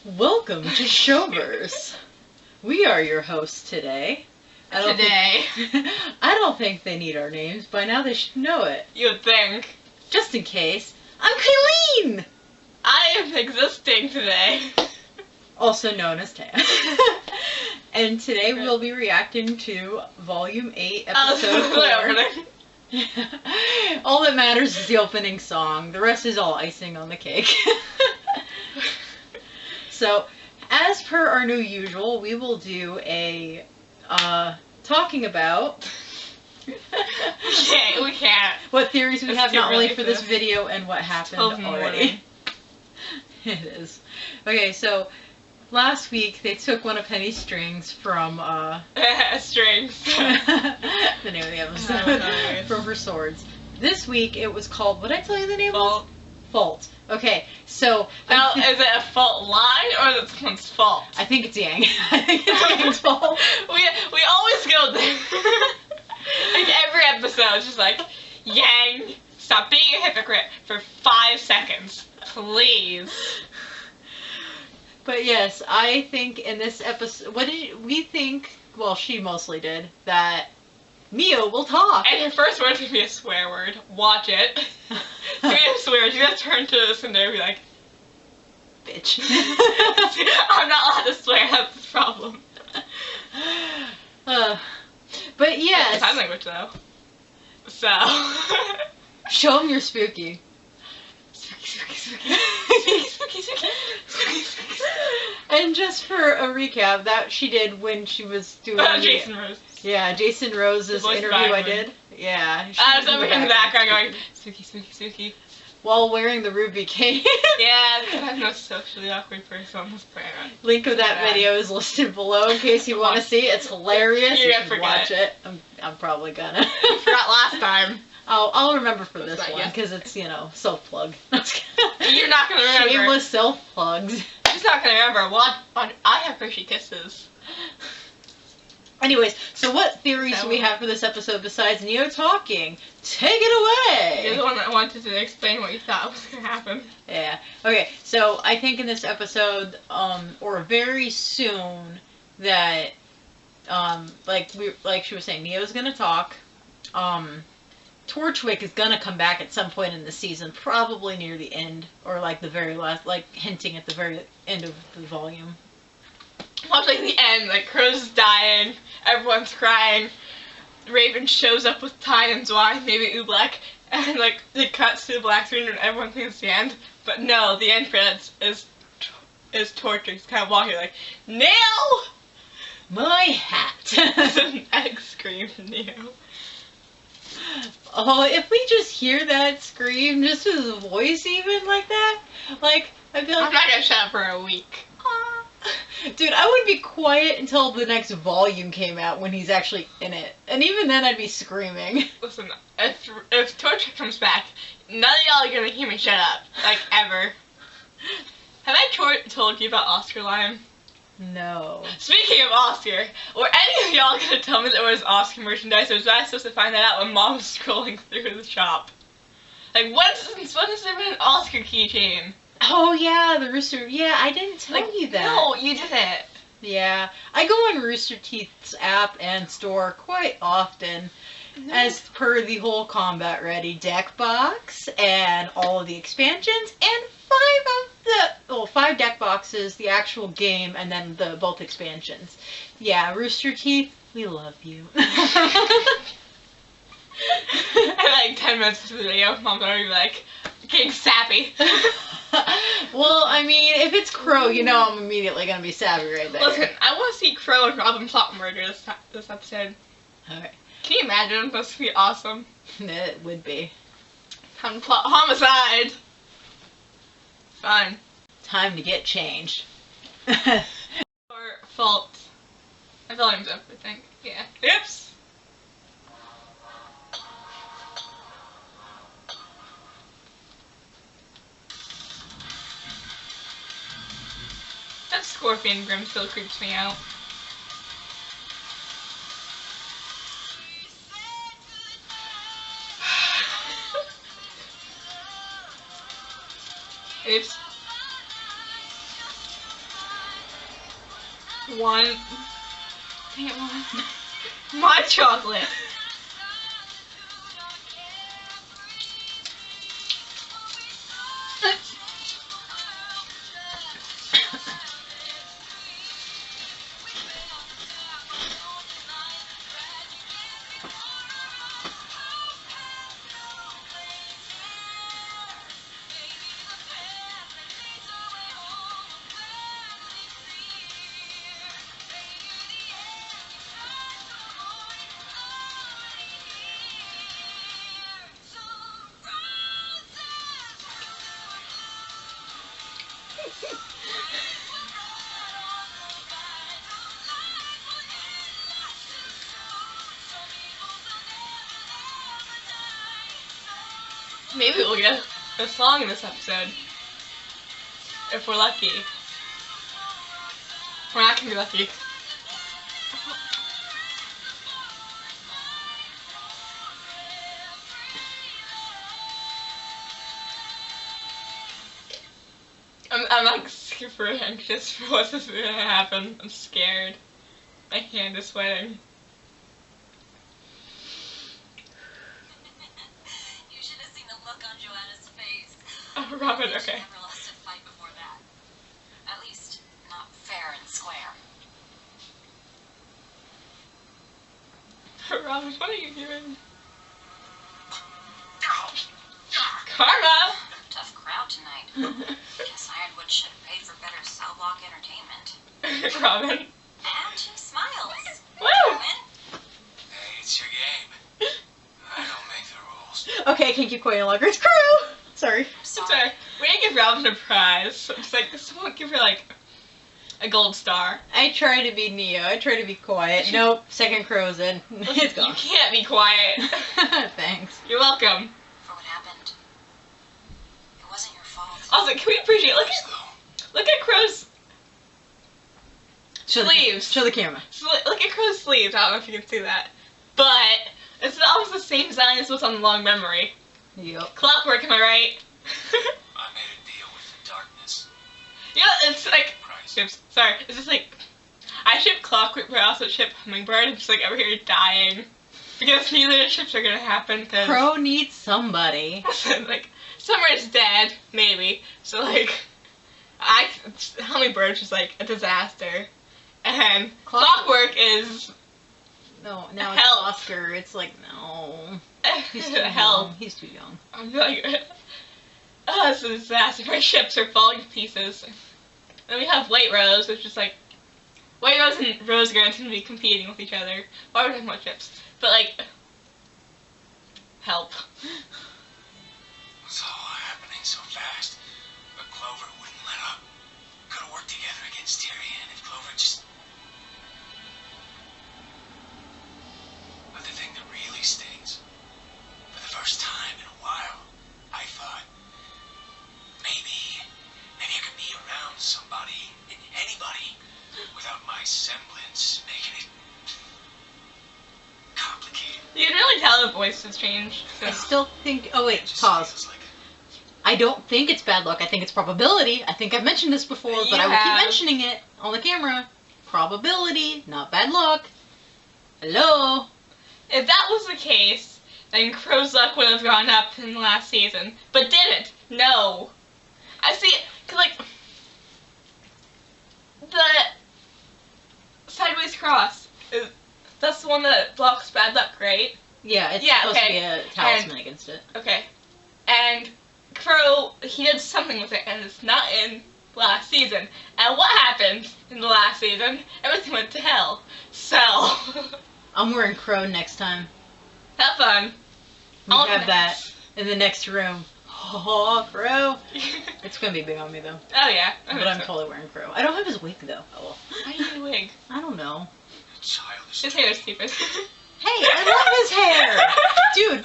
Welcome to Showverse. We are your hosts today. I don't think they need our names. By now they should know it. You would think. Just in case, I'm Kylene! I am existing today. Also known as Tam. And today we'll be reacting to Volume 8, Episode 4. All that matters is the opening song. The rest is all icing on the cake. So, as per our new usual, we will do a, talking about... we can't. What theories we have not only for this this. video and what happened already. It is. Okay, so last week they took one of Penny's strings from, Strings. the name of the episode. Oh, nice. From her swords. This week it was called, what did I tell you the name Fault. was? Fault. Okay, so... Now, is it a fault line or is it someone's fault? I think it's Yang. I think it's Yang's fault. We always go there. Like every episode, it's just like, Yang, stop being a hypocrite for 5 seconds, please. But yes, I think in this episode, we think, well, she mostly did, that Mio will talk. And her first word's gonna be a swear word. Watch it. It's gonna be a swear word. You're gonna turn to this and they're gonna be like, Bitch. I'm not allowed to swear, that's the problem. But yes. Sign language though. So. Show them you're spooky. Spooky. And just for a recap, that she did when she was doing Jason Rose. Yeah, Jason Rose's interview I did. Yeah. I was over in the background going, spooky. While wearing the RWBY cape. Yeah, I'm the most socially awkward person on this planet. Link of that video is listed below in case you want to see it. It's hilarious. You're You gonna should forget. watch it. I'm probably gonna. You forgot last time. I'll remember for this not one yet. because it's, self-plug. You're not gonna remember. Shameless self-plugs. She's not gonna remember. I have Hershey Kisses. Anyways, so what theories do we have for this episode besides Neo talking? Take it away! You're the one that wanted to explain what you thought was gonna happen. Yeah. Okay, so I think in this episode, or very soon, that, like she was saying, Neo's gonna talk. Torchwick is gonna come back at some point in the season, probably near the end, or like the very last, like hinting at the very end of the volume. Watch like the end, like Crow's dying, everyone's crying, Raven shows up with Tynan's wine, maybe Oobleck, and like it cuts to the black screen and everyone thinks it's the end. But no, the end credits is Torchwick. He's kind of walking like, Neo! My hat! An egg scream from Neo. Oh, if we just hear that scream, just his voice even like that, like, I'd be like... I'm not gonna shut up for a week. Dude, I would be quiet until the next volume came out when he's actually in it. And even then I'd be screaming. Listen, if Torchwick comes back, none of y'all are gonna hear me shut up. Like, ever. Have I told you about Oscar Lion? No. Speaking of Oscar, were any of y'all gonna tell me there was Oscar merchandise, or was I supposed to find that out when Mom was scrolling through the shop? Like, when has there been an Oscar keychain? Oh yeah, the Rooster. Yeah, I didn't tell you that. No, you didn't. Yeah, I go on Rooster Teeth's app and store quite often, as per the whole Combat Ready deck box and all of the expansions and 5 deck boxes, the actual game, and then both expansions. Yeah, Rooster Teeth, we love you. And like 10 minutes into the video, Mom's already like, getting sappy. Well, I mean, if it's Crow, I'm immediately gonna be savvy right there. Listen, I want to see Crow and Robin plot murder this episode. Okay. Can you imagine? That's gonna be awesome. It would be. Time to plot homicide. Fun. Time to get changed. Or fault. My volume's up, I think. Yeah. Oops. That scorpion grim still creeps me out. Oops. One. Dang it, one. My chocolate. Maybe we'll get a song in this episode. If we're lucky. We're not gonna be lucky. I'm like super anxious for what's gonna happen. I'm scared. My hand is sweating. You should have seen the look on Joanna's face. Oh, Robin, okay. She never lost a fight before that. At least, not fair and square. Robin, what are you doing? Karma! Tough crowd tonight. Guess Ironwood should have paid for better cell block entertainment. Robin. And 2 smiles. Woo! Win. Hey, it's your game. I don't make the rules. Okay, I can't keep quiet any longer. It's Crew! Sorry. I'm Sorry. sorry. We didn't give Robin a prize. It's like, someone give her like a gold star. I try to be Neo. I try to be quiet. Nope, second crow's in. It's You gone. can't be quiet. Thanks. You're welcome. For what happened. It wasn't your fault. Also, can we appreciate, look at Crow's Show sleeves. Show the camera. Look at Crow's sleeves. I don't know if you can see that. But it's almost the same design as what's on the long memory. Yep. Clockwork, am I right? I made a deal with the darkness. Yeah, it's like, Christ. oops, sorry. It's just like, I ship Clockwork, but I also ship Hummingbird. I'm just like over here dying. Because neither ships are gonna happen, cause Crow needs somebody. like, Summer's dead, maybe. So like, Hummingbird's just like a disaster. And Clockwork is No, now it's Help. Oscar. It's like, no. He's too help. young. He's too young. I'm like, oh, it's a disaster. My ships are falling to pieces. Then we have White Rose, which is like, White Rose and Rose are going to be competing with each other. Why would I have more ships? But like, help. It's all happening so fast. But Clover wouldn't let up. Could have worked together against Tyrion if Clover just... But the thing that really stings, for the first time in a while, I thought, maybe I could be around somebody, anybody, without my semblance making it complicated. You can really tell the voice has changed. I still think. Oh, wait, It just pause. feels like I don't think it's bad luck. I think it's probability. I think I've mentioned this before, You but I will have. keep mentioning it on the camera. Probability, not bad luck. Hello? If that was the case, then Crow's luck would have gone up in the last season. But didn't. No. I see, cause like, the Sideways Cross, that's the one that blocks bad luck, right? Yeah, it's Yeah, supposed to okay. be a talisman against it. Okay. And Crow, he did something with it, and it's not in last season. And what happened in the last season? Everything went to hell. So, I'm wearing Crow next time. have fun. We All have that next. in the next room. Oh, Crow. It's gonna be big on me though. Oh yeah. But I'm totally wearing Crow. I don't have his wig though. Oh well. Why do you need a wig? I don't know. childish. His hair is stupid. Hey, I love his hair! Dude.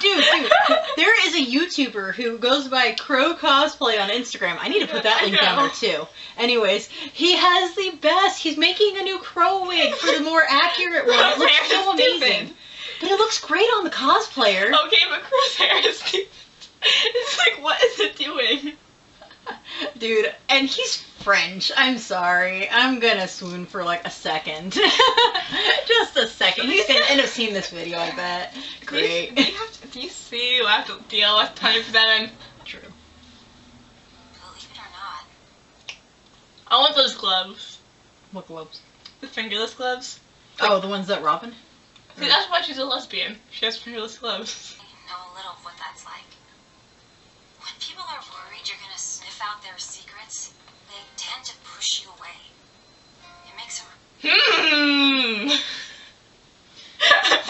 There is a YouTuber who goes by Crow Cosplay on Instagram. I need to put that I link down know. there too. Anyways, he has the best. He's making a new Crow wig for the more accurate one. It looks Crow's so hair is amazing. stupid. But it looks great on the cosplayer. Okay, but Crow's hair is stupid. It's like, what is it doing? Dude, and he's French. I'm sorry. I'm gonna swoon for like a second. Just a second. He's gonna end up seeing this video, I bet. Great. Do you see you have to deal with 27? True. Believe it or not, I want those gloves. What gloves? The fingerless gloves. Oh, the ones that Robin? See, that's why she's a lesbian. She has fingerless gloves. I know a little of what that's like. When people are worried you're gonna sniff out their secrets, they tend to push you away. It makes it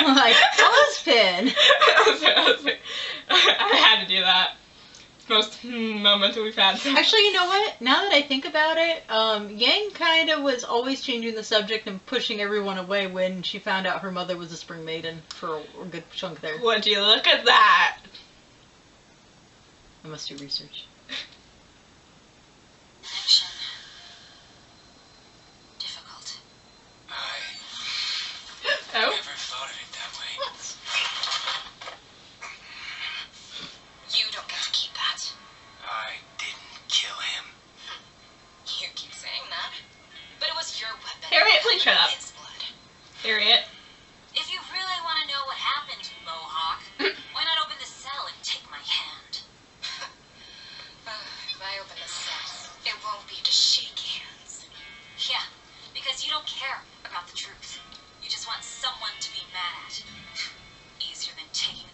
Like, clothespin. I had to do that. Most moments we've had. Actually, you know what? Now that I think about it, Yang kind of was always changing the subject and pushing everyone away when she found out her mother was a spring maiden for a good chunk there. Would you look at that? I must do research. connection. Difficult. I Oh. never thought of it that way. You don't get to keep that. I didn't kill him. You keep saying that. But it was your weapon. Harriet, please shut up. Its blood. Harriet. If you really want to know what happened, Mohawk, why not open the cell and take my hand? If I open the cell, it won't be to shake hands. Yeah, because you don't care about the truth. You just want someone to be mad at. Easier than taking.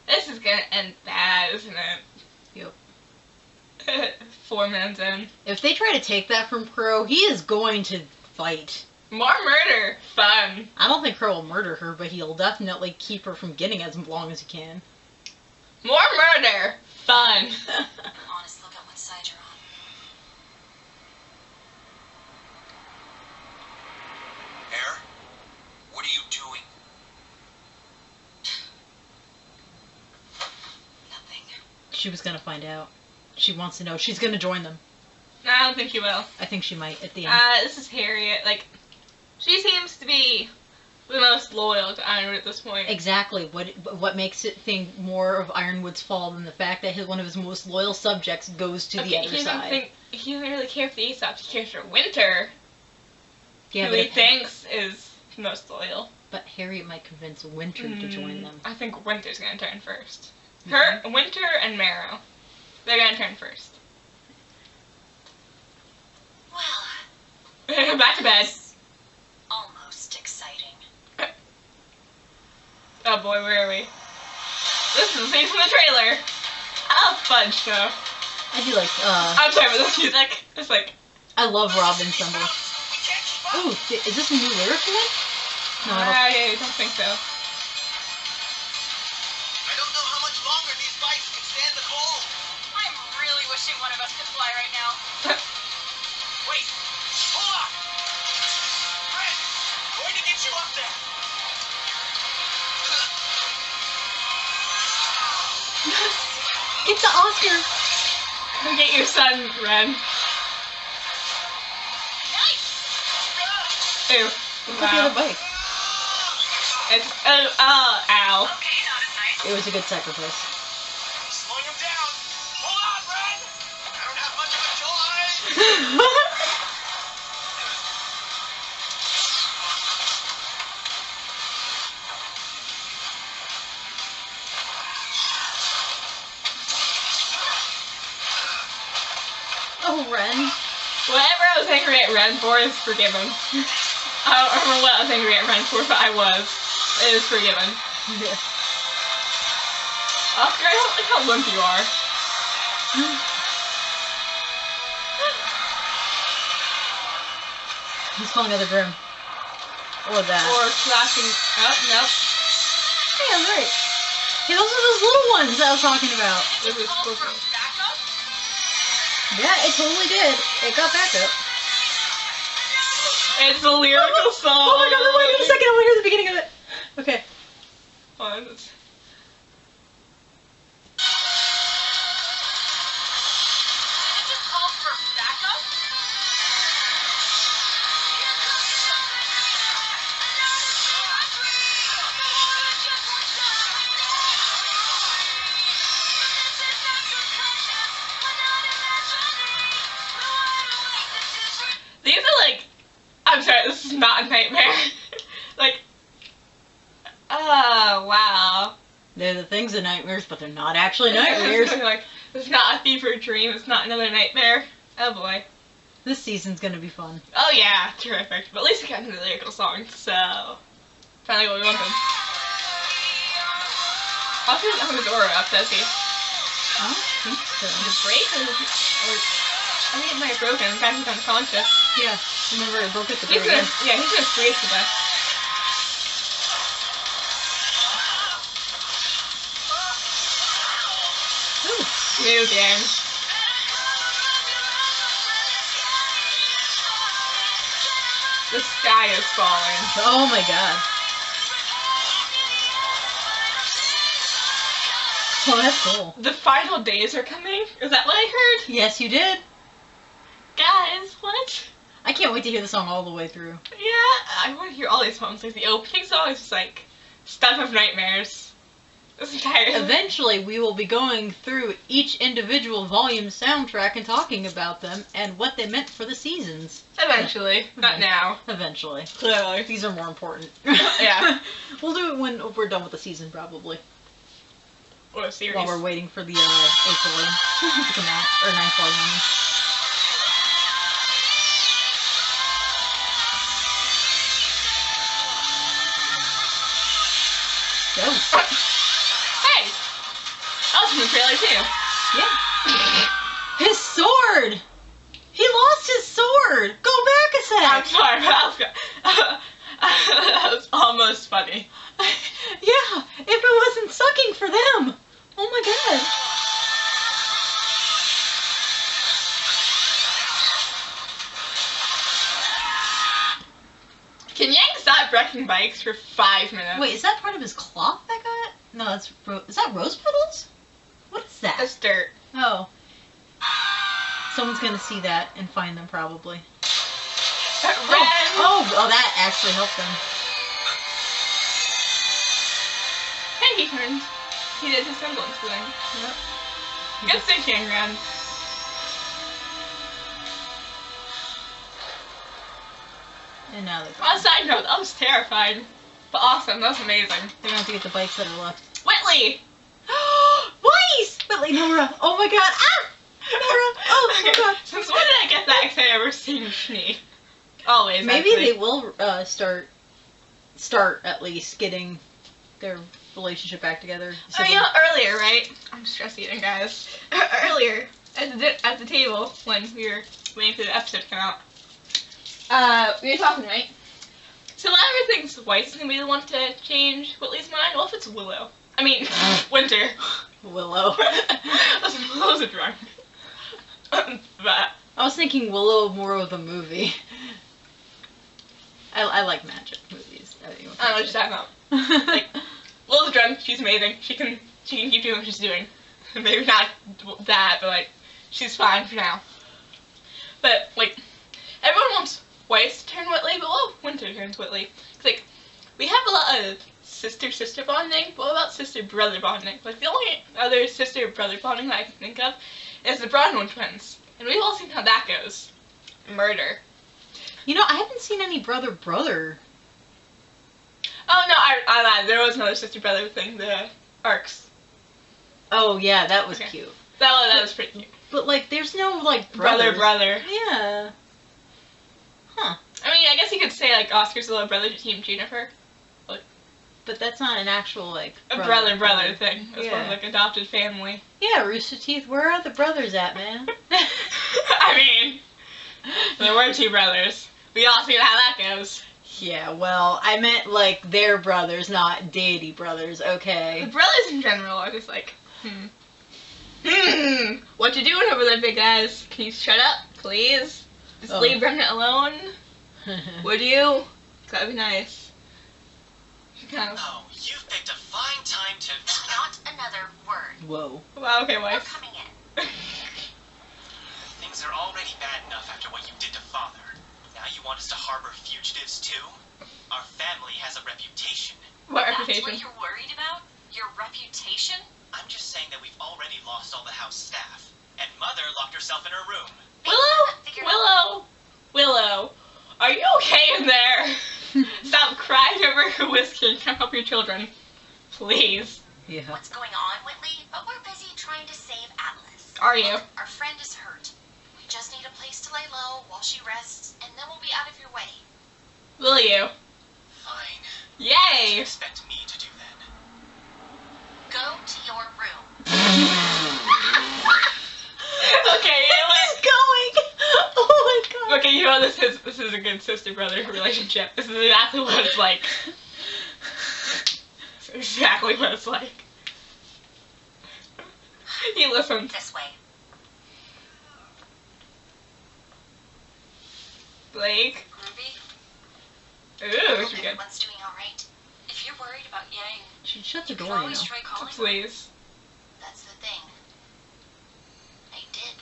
This is gonna end bad, isn't it? Yep. 4 minutes in. If they try to take that from Crow, he is going to fight. More murder. Fun. I don't think Crow will murder her, but he'll definitely keep her from getting as long as he can. More murder. Fun. Honest look at what side you're on. Air? What are you doing? Nothing. She was gonna find out. She wants to know. She's gonna join them. I don't think you will. I think she might at the end. This is Harriet. Like, she seems to be the most loyal to Ironwood at this point. Exactly. What makes it think more of Ironwood's fall than the fact that one of his most loyal subjects goes to the other he side. He doesn't really care for the Aesop. He cares for Winter, Yeah, who but, he thinks is most loyal. but Harriet might convince Winter to join them. I think Winter's gonna turn first. You Her, Winter, and Marrow. They're gonna turn first. Well, Back to bed. almost exciting. Oh boy, where are we? This is the scene from the trailer. Oh, fudge show. I do like, I'm sorry, but this music is like... I love Robin's symbol. Ooh, is this a new lyric for them? No, I I don't think so. I don't know how much longer these bikes can stand the cold. I'm really wishing one of us could fly right now. Wait, hold on. Fred, going to get you up there. Get the Oscar! Go get your son, Ren. Nice! Ew. Look at the other bike. It's, ow. Okay, not as nice. It was a good sacrifice. Slowing him down. Hold on, Red. I don't have much of a choice. Oh, Ren. Whatever I was angry at Ren for is forgiven. I don't remember what I was angry at Ren for, but I was. It is forgiven. Yeah. Oscar, I don't like how limp you are. He's falling out the room. Or that. Or clashing. Oh, nope. Hey, I'm right. Hey, those are those little ones that I was talking about. This is Call cool. for backup? Yeah, it totally did. It got back up. It's a lyrical song. Oh my god, wait a second, I want to hear the beginning of it. Okay. Hold on, it's- Did it just call for backup? They're the things of nightmares, but they're not actually nightmares. Like, it's not a fever dream. It's not another nightmare. Oh boy. This season's gonna be fun. Oh yeah, terrific. But at least we got into the lyrical songs, so finally what we wanted. Also, he doesn't have his aura up, does he? I don't think so. Does it break? Or I think it might have broken. In fact, he's unconscious. Yeah. Remember, it broke at the He's very gonna, end. yeah, he's gonna freeze to death. Ooh. New game. The sky is falling. Oh my god. Oh, that's cool. The final days are coming? Is that what I heard? Yes, you did. Guys, what? I can't wait to hear the song all the way through. Yeah, I want to hear all these songs. Like the opening song is just like stuff of nightmares. This entire Eventually, we will be going through each individual volume soundtrack and talking about them and what they meant for the seasons. Eventually, not now. Eventually. Clearly. These are more important. Yeah. We'll do it when we're done with the season, probably. Or a series. While we're waiting for the 8th volume to come out. Or 9th volume. Go. Hey! That was in the trailer too. Yeah. His sword! He lost his sword! Go back a I'm sec! sorry, but that was almost funny. Yeah, if it wasn't sucking for them! Oh my god. Can Yang stop wrecking bikes for 5 minutes? Wait, is that part of his cloth that got? No, that's is that rose petals? What is that? That's dirt. Oh. Someone's gonna see that and find them probably. Ren! Oh, that actually helped them. Hey, he turned. He did his semblance thing. Yep. Good thinking, Ren. And now they're On gone. a side note, that was terrifying. But awesome, that was amazing. They're gonna have to get the bikes that are left. Whitley! Weiss! Whitley, Nora! Oh my god! Ah! Nora! Oh my god! Since when did I get that? Because I've never seen Schnee. Always. Maybe actually. they will start at least getting their relationship back together. Oh, you know, earlier, right? I'm stress eating, guys. Earlier, at the table, when we were waiting for the episode to come out, we were talking, right? So Lara thinks White's gonna be the one to change Whitley's mind. What if it's Willow? I mean, Winter. Willow. Willow's a drunk. But I was thinking Willow more of the movie. I like magic movies. I don't know what you're talking about. Like, Willow's drunk. She's amazing. She can keep doing what she's doing. Maybe not that, but like, she's fine for now. But like, everyone wants Weiss to turn Whitley, but what if Winter turns Whitley? It's like, we have a lot of sister-sister bonding, but what about sister-brother bonding? Like, the only other sister-brother bonding that I can think of is the Bronwyn twins. And we've all seen how that goes. Murder. You know, I haven't seen any brother-brother. Oh, no, I lied. There was another sister-brother thing, the Arcs. Oh, yeah, that was Okay. cute. That was pretty cute. But, like, there's no, like, brothers. Brother. Yeah. Huh. I mean, I guess you could say, like, Oscar's little brother to Team Jennifer. But that's not an actual, like, A brother thing. It's Yeah. more like adopted family. Yeah, Rooster Teeth, where are the brothers at, man? I mean, there were 2 brothers. We all see how that goes. Yeah, well, I meant, like, their brothers, not deity brothers, The okay? brothers in general are just like, what you doing over there, big guys? Can you shut up, please? Just Oh. leave Remnant alone? Would you? That'd be nice. Kind of. Oh, you've picked a fine time to... Not another word. Whoa. Well, okay, We're wife. coming in. Things are already bad enough after what you did to Father. Now you want us to harbor fugitives too? Our family has a reputation. What That's reputation? what you're worried about? Your reputation? I'm just saying that we've already lost all the house staff. And Mother locked herself in her room. Willow, are you okay in there? Stop crying over your whiskey and come help your children. Please. Yeah. what's going on, Whitley, but we're busy trying to save Atlas. Are you? Look, our friend is hurt. We just need a place to lay low while she rests, and then we'll be out of your way. Will you? Fine. What do you Yay! expect me to do then? Go to your room. Okay, Where's this going? Oh my god. okay, you know this is a good sister-brother relationship. This is exactly what it's like. It's exactly what it's like. He listened. This way. Blake. Ruby, Ooh, I this hope is good. everyone's doing all right. If you're worried about Yang, She'd shut the you can door, you always know. try calling her. Please. That's the thing. I did.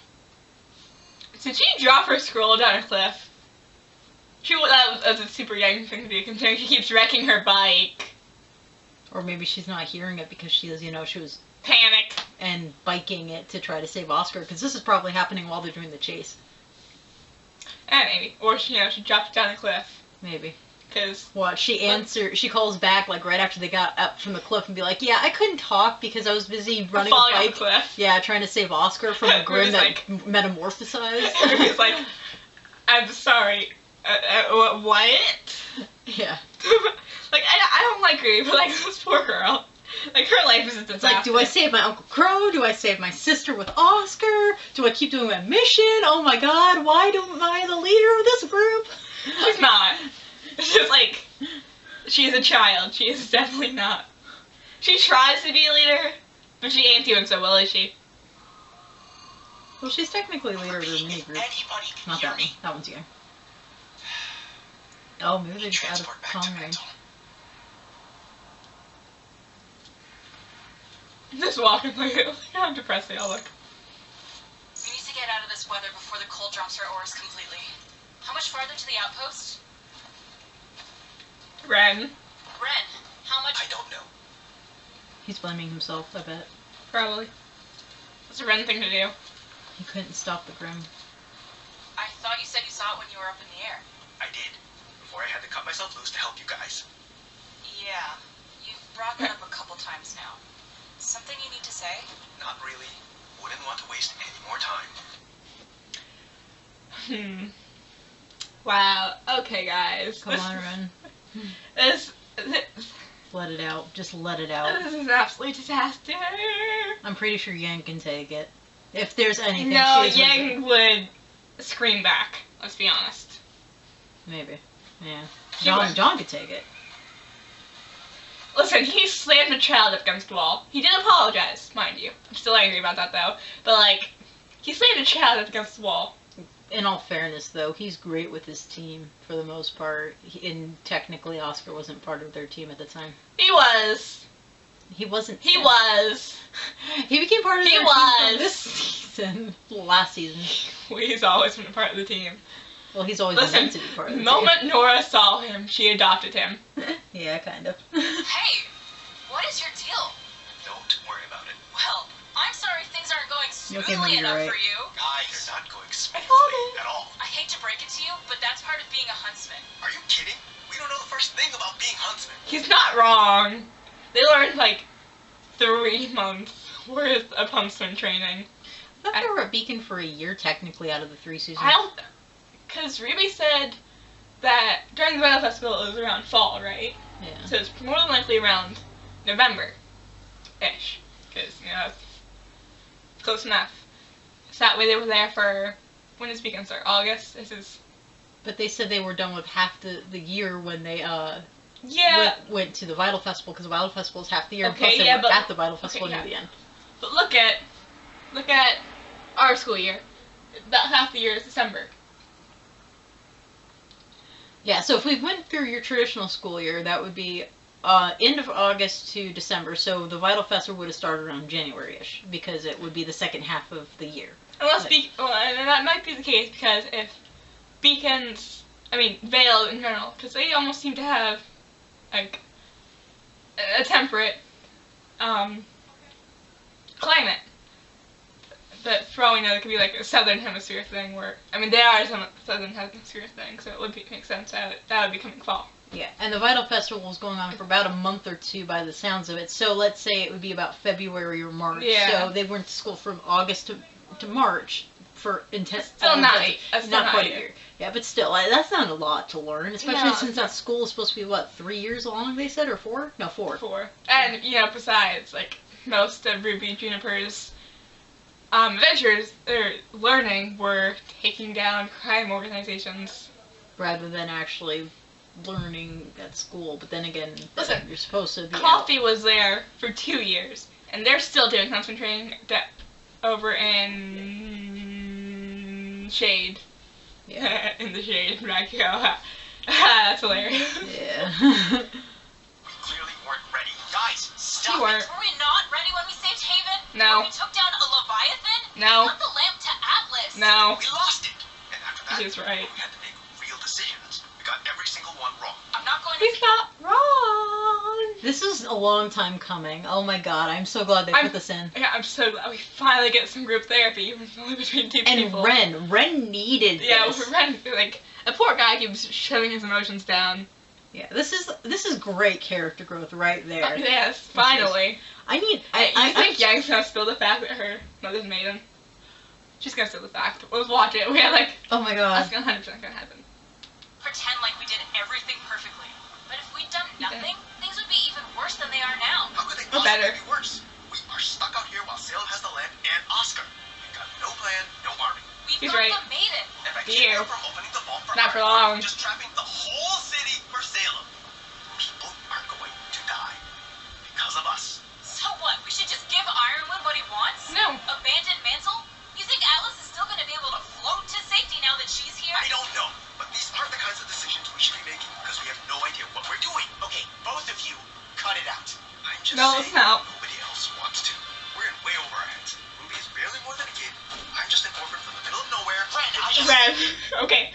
Did she drop her scroll down a cliff? That was a super young thing to do, considering she keeps wrecking her bike. Or maybe she's not hearing it because she was Panic. and biking it to try to save Oscar, because this is probably happening while they're doing the chase. Maybe. Or she dropped down a cliff. Maybe. Because What, she calls back, like, right after they got up from the cliff and be like, yeah, I couldn't talk because I was busy running a falling off bike. the cliff. Yeah, trying to save Oscar from a grim Ruby's that like- metamorphosized. Ruby's like, I'm sorry. What? Yeah. Like, I don't like Ruby, but like, this poor girl. Like, her life is a disaster. It's like, do I save my Uncle Crow? Do I save my sister with Oscar? Do I keep doing my mission? Oh my god, why am I the leader of this group? She's not. She's like, she's a child. She is definitely not. She tries to be a leader, but she ain't doing so well, is she? Well, she's technically leader of the mini group. Anybody can Not hear that me. one. That one's you. Oh, maybe they're just out of Transport back to comm range. mental. Just walking like, how depressed they all look. We need to get out of this weather before the cold drops our ores completely. How much farther to the outpost? Ren, Ren, how much? I don't know. He's blaming himself, I bet. probably. That's a Ren thing to do. He couldn't stop the grim. I thought you said you saw it when you were up in the air. I did. Before I had to cut myself loose to help you guys. Yeah, you've brought that up a couple times now. Something you need to say? Not really. Wouldn't want to waste any more time. Wow. Okay, guys. Come on, Ren. This Let it out. Just let it out. is an absolute disaster. I'm pretty sure Yang can take it. If there's anything No, she is Yang would scream back. Let's be honest. Maybe. Yeah. She would. John could take it. Listen, he slammed a child up against the wall. He did apologize, mind you. I'm still angry about that though. But like, he slammed a child up against the wall. In all fairness, though, he's great with his team for the most part. And technically, Oscar wasn't part of their team at the time. He was. He wasn't. He was. He became part of He their team was. for this season. Last season. He's always been a part of the team. Well, he's always Listen, meant to be part of the the moment Nora saw him, she adopted him. team. Yeah, kind of. Hey, what is your deal? Don't worry about it. Well, I'm sorry things aren't going Okay, smoothly Mom, you're enough right. for you. Guys, they're not going smoothly it. at all. I hate to break it to you, but that's part of being a huntsman. Are you kidding? We don't know the first thing about being huntsmen. He's not wrong. They learned like 3 months worth of huntsman training. I thought they were at Beacon for a year, technically, out of the 3 seasons. I don't, because Ruby said that during the Battle Festival it was around fall, right? Yeah. So it's more than likely around November-ish, because it's close enough. So that way they were there for, when does Beacon start? August? This is, But they said they were done with half the year when they yeah. went to the Vital Festival, because the Vital Festival is half the year. Okay, plus they yeah, were but- at the Vital Festival okay, near yeah. the end. But look at our school year. About half the year is December. Yeah, so if we went through your traditional school year, that would be end of August to December. So the Vital Festival would have started around January-ish, because it would be the second half of the year. Unless Right. and that might be the case because if Beacons, I mean Vale in general, because they almost seem to have like a temperate climate. But for all we know, it could be like a southern hemisphere thing where, I mean, they are a southern hemisphere thing, so it would make sense that would be coming fall. Yeah, and the Vital Festival is going on for about a month or two by the sounds of it. So let's say it would be about February or March. Yeah. So they went to school from August to March for intense. Still not quite a year. Yeah, but still, that's not a lot to learn, especially No, since that school is supposed to be what, 3 years long? They said, or 4? No, 4. 4. And besides, like most of Ruby Juniper's adventures or learning were taking down crime organizations Rather than actually learning at school. But then again, Listen, you're supposed to be Coffee was there for 2 years, and they're still doing concentrating over in Shade. Yeah. In the shade, right? That's hilarious. Yeah. We clearly weren't ready. Guys, stop You weren't. it. Were we not ready when we saved Haven? No. When we took down a Leviathan? No. We got the lamp to Atlas. No. We lost it. And after that, He's right. we had to make real decisions. We got every single one wrong. I'm not going to. He's not wrong. This is a long time coming. Oh my god, I'm so glad they put this in. Yeah, I'm so glad we finally get some group therapy, even only between 2 And people. Ren needed Yeah, this. Ren, like, a poor guy keeps shoving his emotions down. Yeah, this is great character growth right there. Yes, finally. I think Yang's gonna spill the fact that her mother's maiden. She's gonna spill the fact. Let's watch it. We have like, Oh my that's god. 100% gonna happen. Pretend like we did everything perfectly. But if we'd done nothing, things would be even worse than they are now. How could they Or possibly better. be worse? We are stuck out here while Salem has the lamp and Oscar. We got no plan, no army. We've He's got right. the maiden. If I Dear. keep her from opening the vault for Not for Iron, long. we're just trapping the whole city for Salem. People are going to die because of us. So what? We should just give Ironwood what he wants? No. Abandon Mantle? You think Atlas is still going to be able to float to safety now that she's here? I don't know, but these aren't the kinds of decisions we should be making because we have no idea what we're doing. Okay, both of you, cut it out. I'm just No, saying it's not. nobody else wants to. We're in way over our heads. Ruby is barely more than a kid. I'm just an orphan from the middle of nowhere. Ren, okay.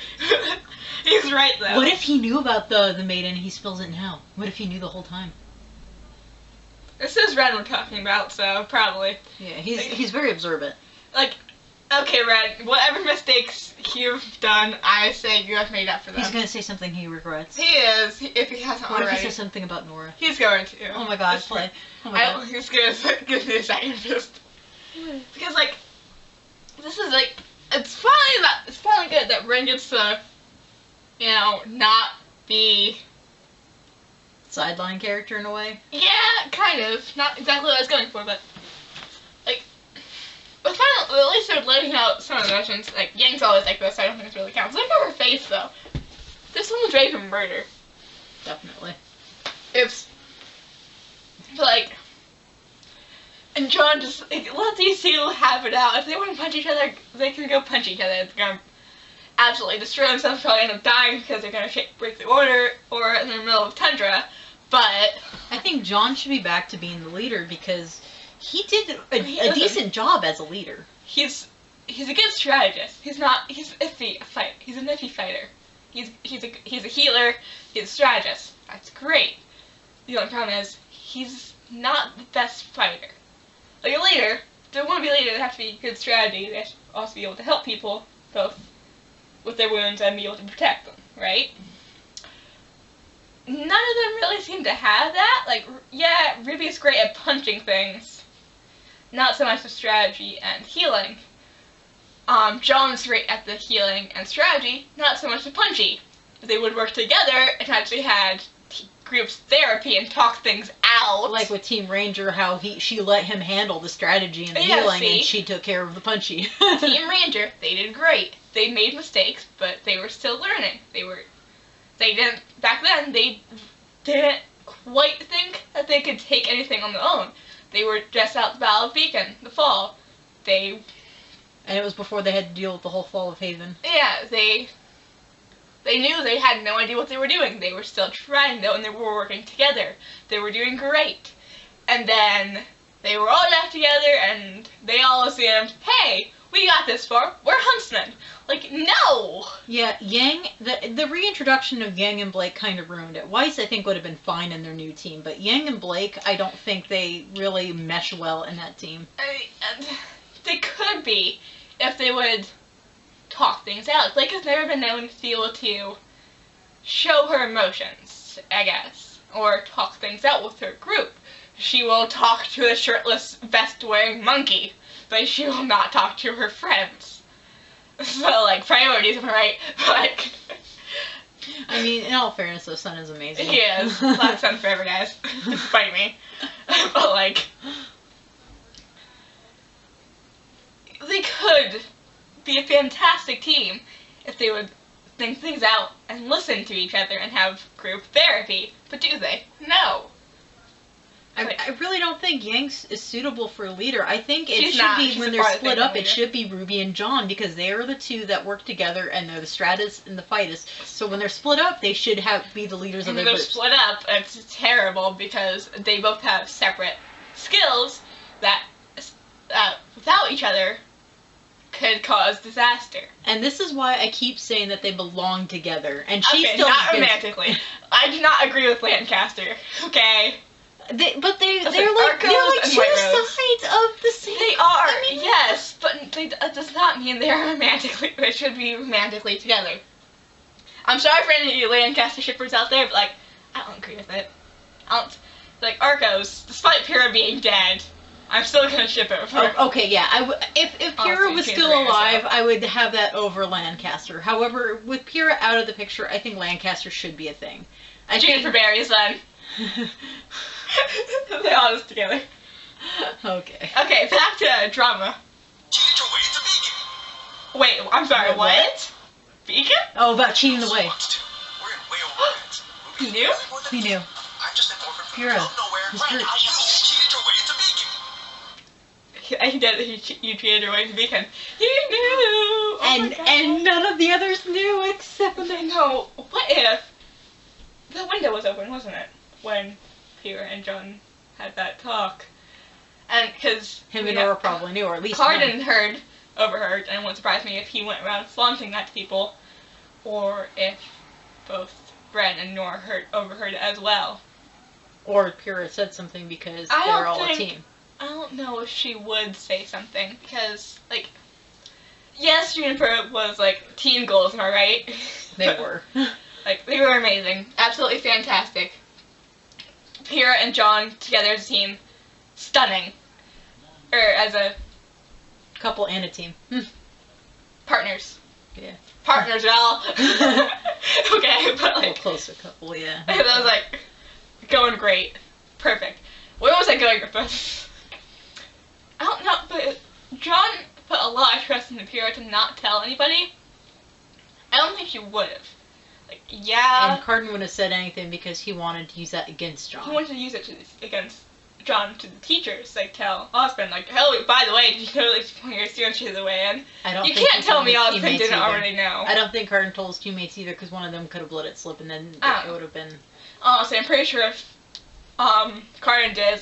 He's right though. What if he knew about the maiden and he spills it now? What if he knew the whole time? This is Ren we're talking about, so probably. Yeah, he's very observant. Like, okay, Ren, whatever mistakes you've done, I say you have made up for them. He's gonna say something he regrets. He is, if he hasn't What if already. he says something about Nora? He's going to. Oh my god, It's play. Oh my I god. he's gonna give me a second just because like this is like it's finally good that Ren gets to not be Sideline character in a way. kind of not exactly what I was going for, but like but finally at least they're letting out some emotions. Like Yang's always like this, so I don't think this really counts. Look at her face though. This one's ready for murder. Definitely. It's like, and John just like, let these two have it out. If they want to punch each other, they can go punch each other. It's gonna absolutely destroy themselves. Probably end up dying because they're gonna break the order or in the middle of tundra. But I think John should be back to being the leader because he did He a isn't. decent job as a leader. he's a good strategist. He's not. He's iffy fight. He's an iffy fighter. He's a healer. He's a strategist. That's great. The only problem is he's not the best fighter. Like a leader, if they want to be a leader, they have to be good strategy. They have to also be able to help people, both with their wounds and be able to protect them, right? None of them really seem to have that. Like, yeah, Ruby's great at punching things, not so much the strategy and healing. John's great at the healing and strategy, not so much the punchy. If they would work together and actually had groups therapy and talk things out. Like with Team Ranger, how she let him handle the strategy and the Yeah, healing, see? and she took care of the punchy. Team Ranger, they did great. They made mistakes, but they were still learning. Back then, they didn't quite think that they could take anything on their own. They were just out the Battle of Beacon, the fall. And it was before they had to deal with the whole fall of Haven. They knew they had no idea what they were doing. They were still trying though, and they were working together. They were doing great. And then they were all left together, and they all assumed, hey, we got this far. We're huntsmen. Like, no! Yeah, Yang, the reintroduction of Yang and Blake kind of ruined it. Weiss, I think, would have been fine in their new team, but Yang and Blake, I don't think they really mesh well in that team. They could be if they would talk things out. Blake has never been known to be able to show her emotions. friends, I guess, or talk things out with her group. She will talk to the shirtless, vest-wearing monkey, but she will not talk to her friends. So, like, priorities, am I right? Like, I mean, in all fairness, though, Sun is amazing. he is. Last Sun forever, guys. Despite me. But, like, they could be a fantastic team if they would think things out and listen to each other and have group therapy. But do they? No. I really don't think Yanks is suitable for a leader. I think it She's should not. be She's when a they're part of split the up, it leader. should be Ruby and John, because they are the two that work together and they're the strategists and the fighters. So when they're split up, they should be the leaders of When their they're groups. split up, it's terrible because they both have separate skills that, without each other, could cause disaster. And this is why I keep saying that they belong together. And she Okay, still not gets- romantically. I do not agree with Lancaster. Okay, they're That's like Arcos and two White Rose. sides of the same. they are. Yes, but that does not mean they are romantically. They should be romantically together. I'm sorry for any of you Lancaster shippers out there, but like, I don't agree with it. I don't like Arcos, despite Pyrrha being dead. I'm still gonna ship it for. Oh, okay, yeah. If Pyrrha Honestly, was she's still very alive, herself. I would have that over Lancaster. However, with Pyrrha out of the picture, I think Lancaster should be a thing. I Juniper Berry's then. They all just together. Okay. Okay, back to drama. Cheated your way into Beacon. Wait, I'm sorry, Wait, what? Beacon? Oh, about cheating the way. Wants to. We're in way over our heads. He knew? Really more than He knew. I'm just an orphan from Pyrrha. the middle of nowhere. His Right, group. I just cheated your way into Beacon. He did. You cheated your way to Beacon. He knew. Oh my God. And none of the others knew except for them. No. What if the window was open, wasn't it, when Pyrrha and John had that talk? And because Him and Nora probably knew, or at least Cardin overheard, and it wouldn't surprise me if he went around flaunting that to people, or if both Bren and Nora overheard it as well. Or Pyrrha said something because I they're don't all a think- team. I don't know if she would say something because, like, yes, Juniper was like teen goals, am I right? They were. Like, they were amazing, absolutely fantastic. Pyrrha and John together as a team, stunning. Or as a Couple and a team. partners. Yeah. Partners, Val. Okay, but A little like, closer couple, yeah. that was like going great, perfect. Where was I going with this? I don't know, but John put a lot of trust into Pyrrha to not tell anybody. I don't think she would have. Like, yeah, And Cardin wouldn't have said anything because he wanted to use that against he John. wanted to use it against John to the teachers. Like, tell Osmond, like, oh, by the way, did you know that your students through the way in? I don't You think can't he tell told me his Osmond teammates didn't either. already know. I don't think Cardin told his teammates either because one of them could have let it slip and then Oh. it would have been... Honestly, I'm pretty sure if Cardin did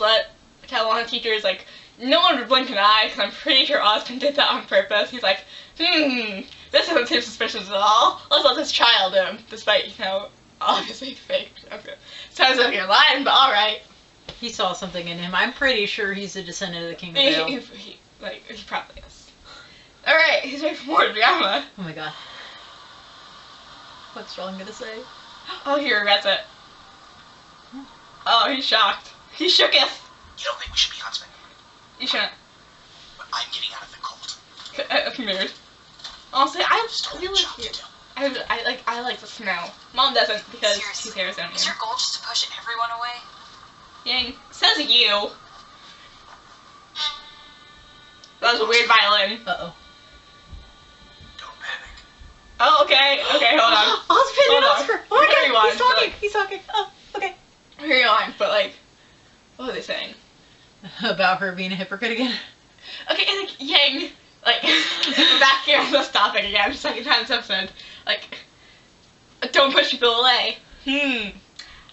tell one of the teachers, like, no one would blink an eye, because I'm pretty sure Osmond did that on purpose. He's like, this doesn't seem suspicious at all. Let's let this child in, despite, you know, obviously fake. Okay. Sounds like you're lying, but alright. He saw something in him. I'm pretty sure he's a descendant of the King of Vale. He probably is. Alright, he's ready for more drama. Oh my god. What's John gonna say? Oh, he regrets it. Oh, he's shocked. He shooketh. You don't think we should be huntsmen? You shouldn't. But I'm getting out of the cult. Mood. Honestly, I Still really a job to do. I like the smell. Mom doesn't because she's Seriously, Arizonian. is your goal just to push everyone away? Yang says you. That was a weird violin. Uh-oh. Don't panic. Oh, okay, hold on. Osmond Hold and on. Oscar! Oh my god, Rewind, he's talking! like- He's talking! Oh, okay. Here on, but like, what were they saying? About her being a hypocrite again? Okay, and like Yang, like back here on this topic again, second time this episode. Like, don't push people away.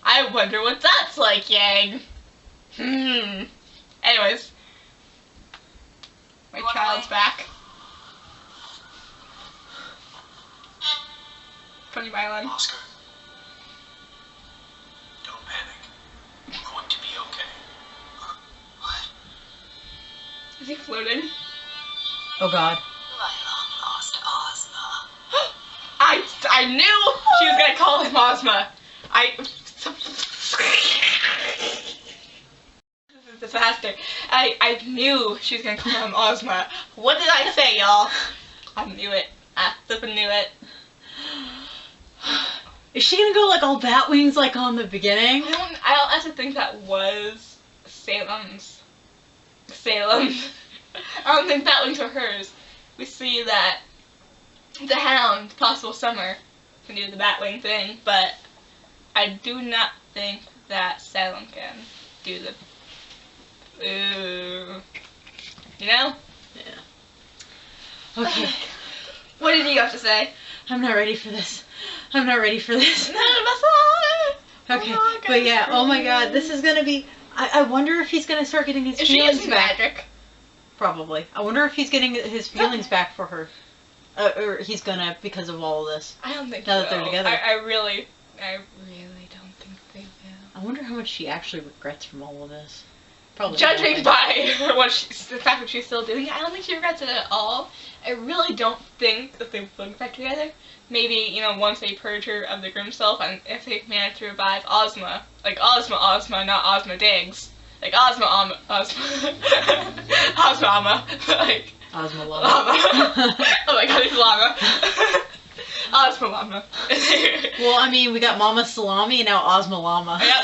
I wonder what that's like, Yang. Anyways, my You want child's away? back. Funny violin. Oscar, don't panic. You're going to be okay. What? Is he floating? Oh god. My long lost Ozma. I knew she was gonna call him Ozma. This is a disaster. I knew she was gonna call him Ozma. What did I say, y'all? I knew it. I flippin' knew it. Is she gonna go like all bat wings like on the beginning? I don't actually think that was Salem's. I don't think that wings were hers. We see that the Hound, Possible Summer, can do the Batwing thing, but I do not think that Salem can do the. Ooh. You know? Yeah. Okay. What did you have to say? I'm not ready for this. I'm not ready for this. None of us are. Okay, Oh, but yeah, oh my god, this is gonna be. I wonder if he's gonna start getting his Is she feelings using back. magic? Probably. I wonder if he's getting his feelings back for her. Or he's gonna because of all of this. I don't think Now he that they're will. together. I really don't think they will. I wonder how much she actually regrets from all of this. Probably Judging nothing. by the fact that she's still doing it, I don't think she regrets it at all. I really don't think that they will get back together. Maybe, once they purge her of the grim self, and if they manage to revive Ozma. Like Ozma, not Ozma Diggs. Like Ozma. Ozma. Like, Ozma llama. Llama. Oh my god, it's llama. Ozma Llama. Well, I mean, we got Mama Salami and now Ozma Llama. Yep.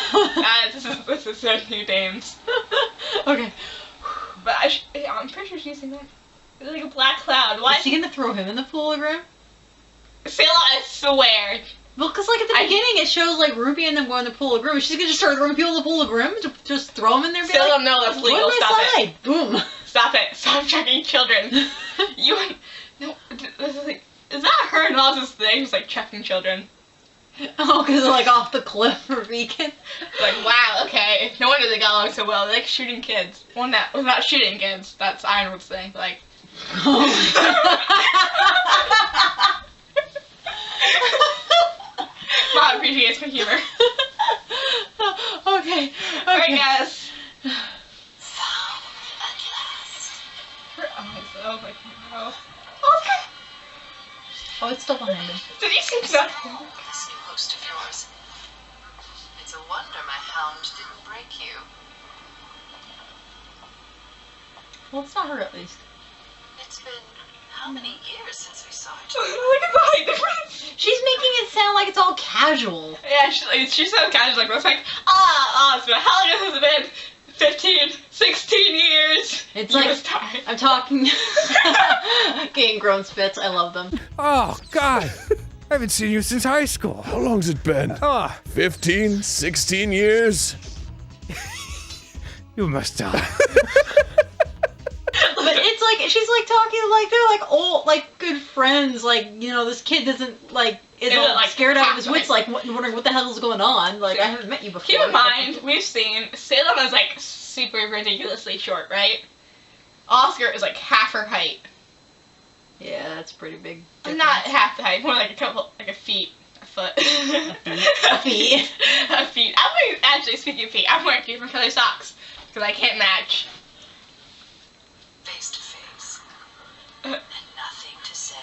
This is their new names. Okay. But I'm pretty sure she's using like a black cloud. Why Is she gonna throw him in the pool of grim? Sailor, I swear. Well, because like at the beginning it shows like Ruby and them going in the pool of grim. She's gonna just start throwing people in the pool of grim to just throw them in there and be Sailor, like, no, that's "Go legal. on my Stop side." it. Boom. Stop it. Stop checking children. No, this is like, is that her and Oz's thing? It's like checking children. Oh, because they're like off the cliff for vegan. Like, wow, okay. No wonder they got along so well. They like shooting kids. Well, not shooting kids. That's Ironwood's thing. Like. Oh Mom appreciates my humor. Okay. Alright, guys. Found at last. Her eyes, oh my god. Oh, it's still behind him. Did you see that? This new host of yours. It's a wonder my hound didn't break you. Well, it's not her at least. It's been how many years since we saw each Look other? at the height difference. She's making it sound like it's all casual. Yeah, she's so casual like this. Like, Ozma, how long has it been? 15, 16 years. It's You like was tired. I'm talking. Getting grown spits. I love them. Oh, God. I haven't seen you since high school. How long's it been? 15, 16 years? You must die. But it's like she's like talking like they're like old, like good friends. Like this kid doesn't like is Isn't, all like, scared out of his half wits. Like wondering what the hell is going on. Like I haven't met you before. Keep in mind, we've seen Salem is like super ridiculously short, right? Oscar is like half her height. Yeah, that's pretty big. Not half the height, more like a feet. A foot. A feet. A feet. I'm wearing, actually, speaking of feet, I'm wearing different color socks. Because I can't match. Face to face. And nothing to say.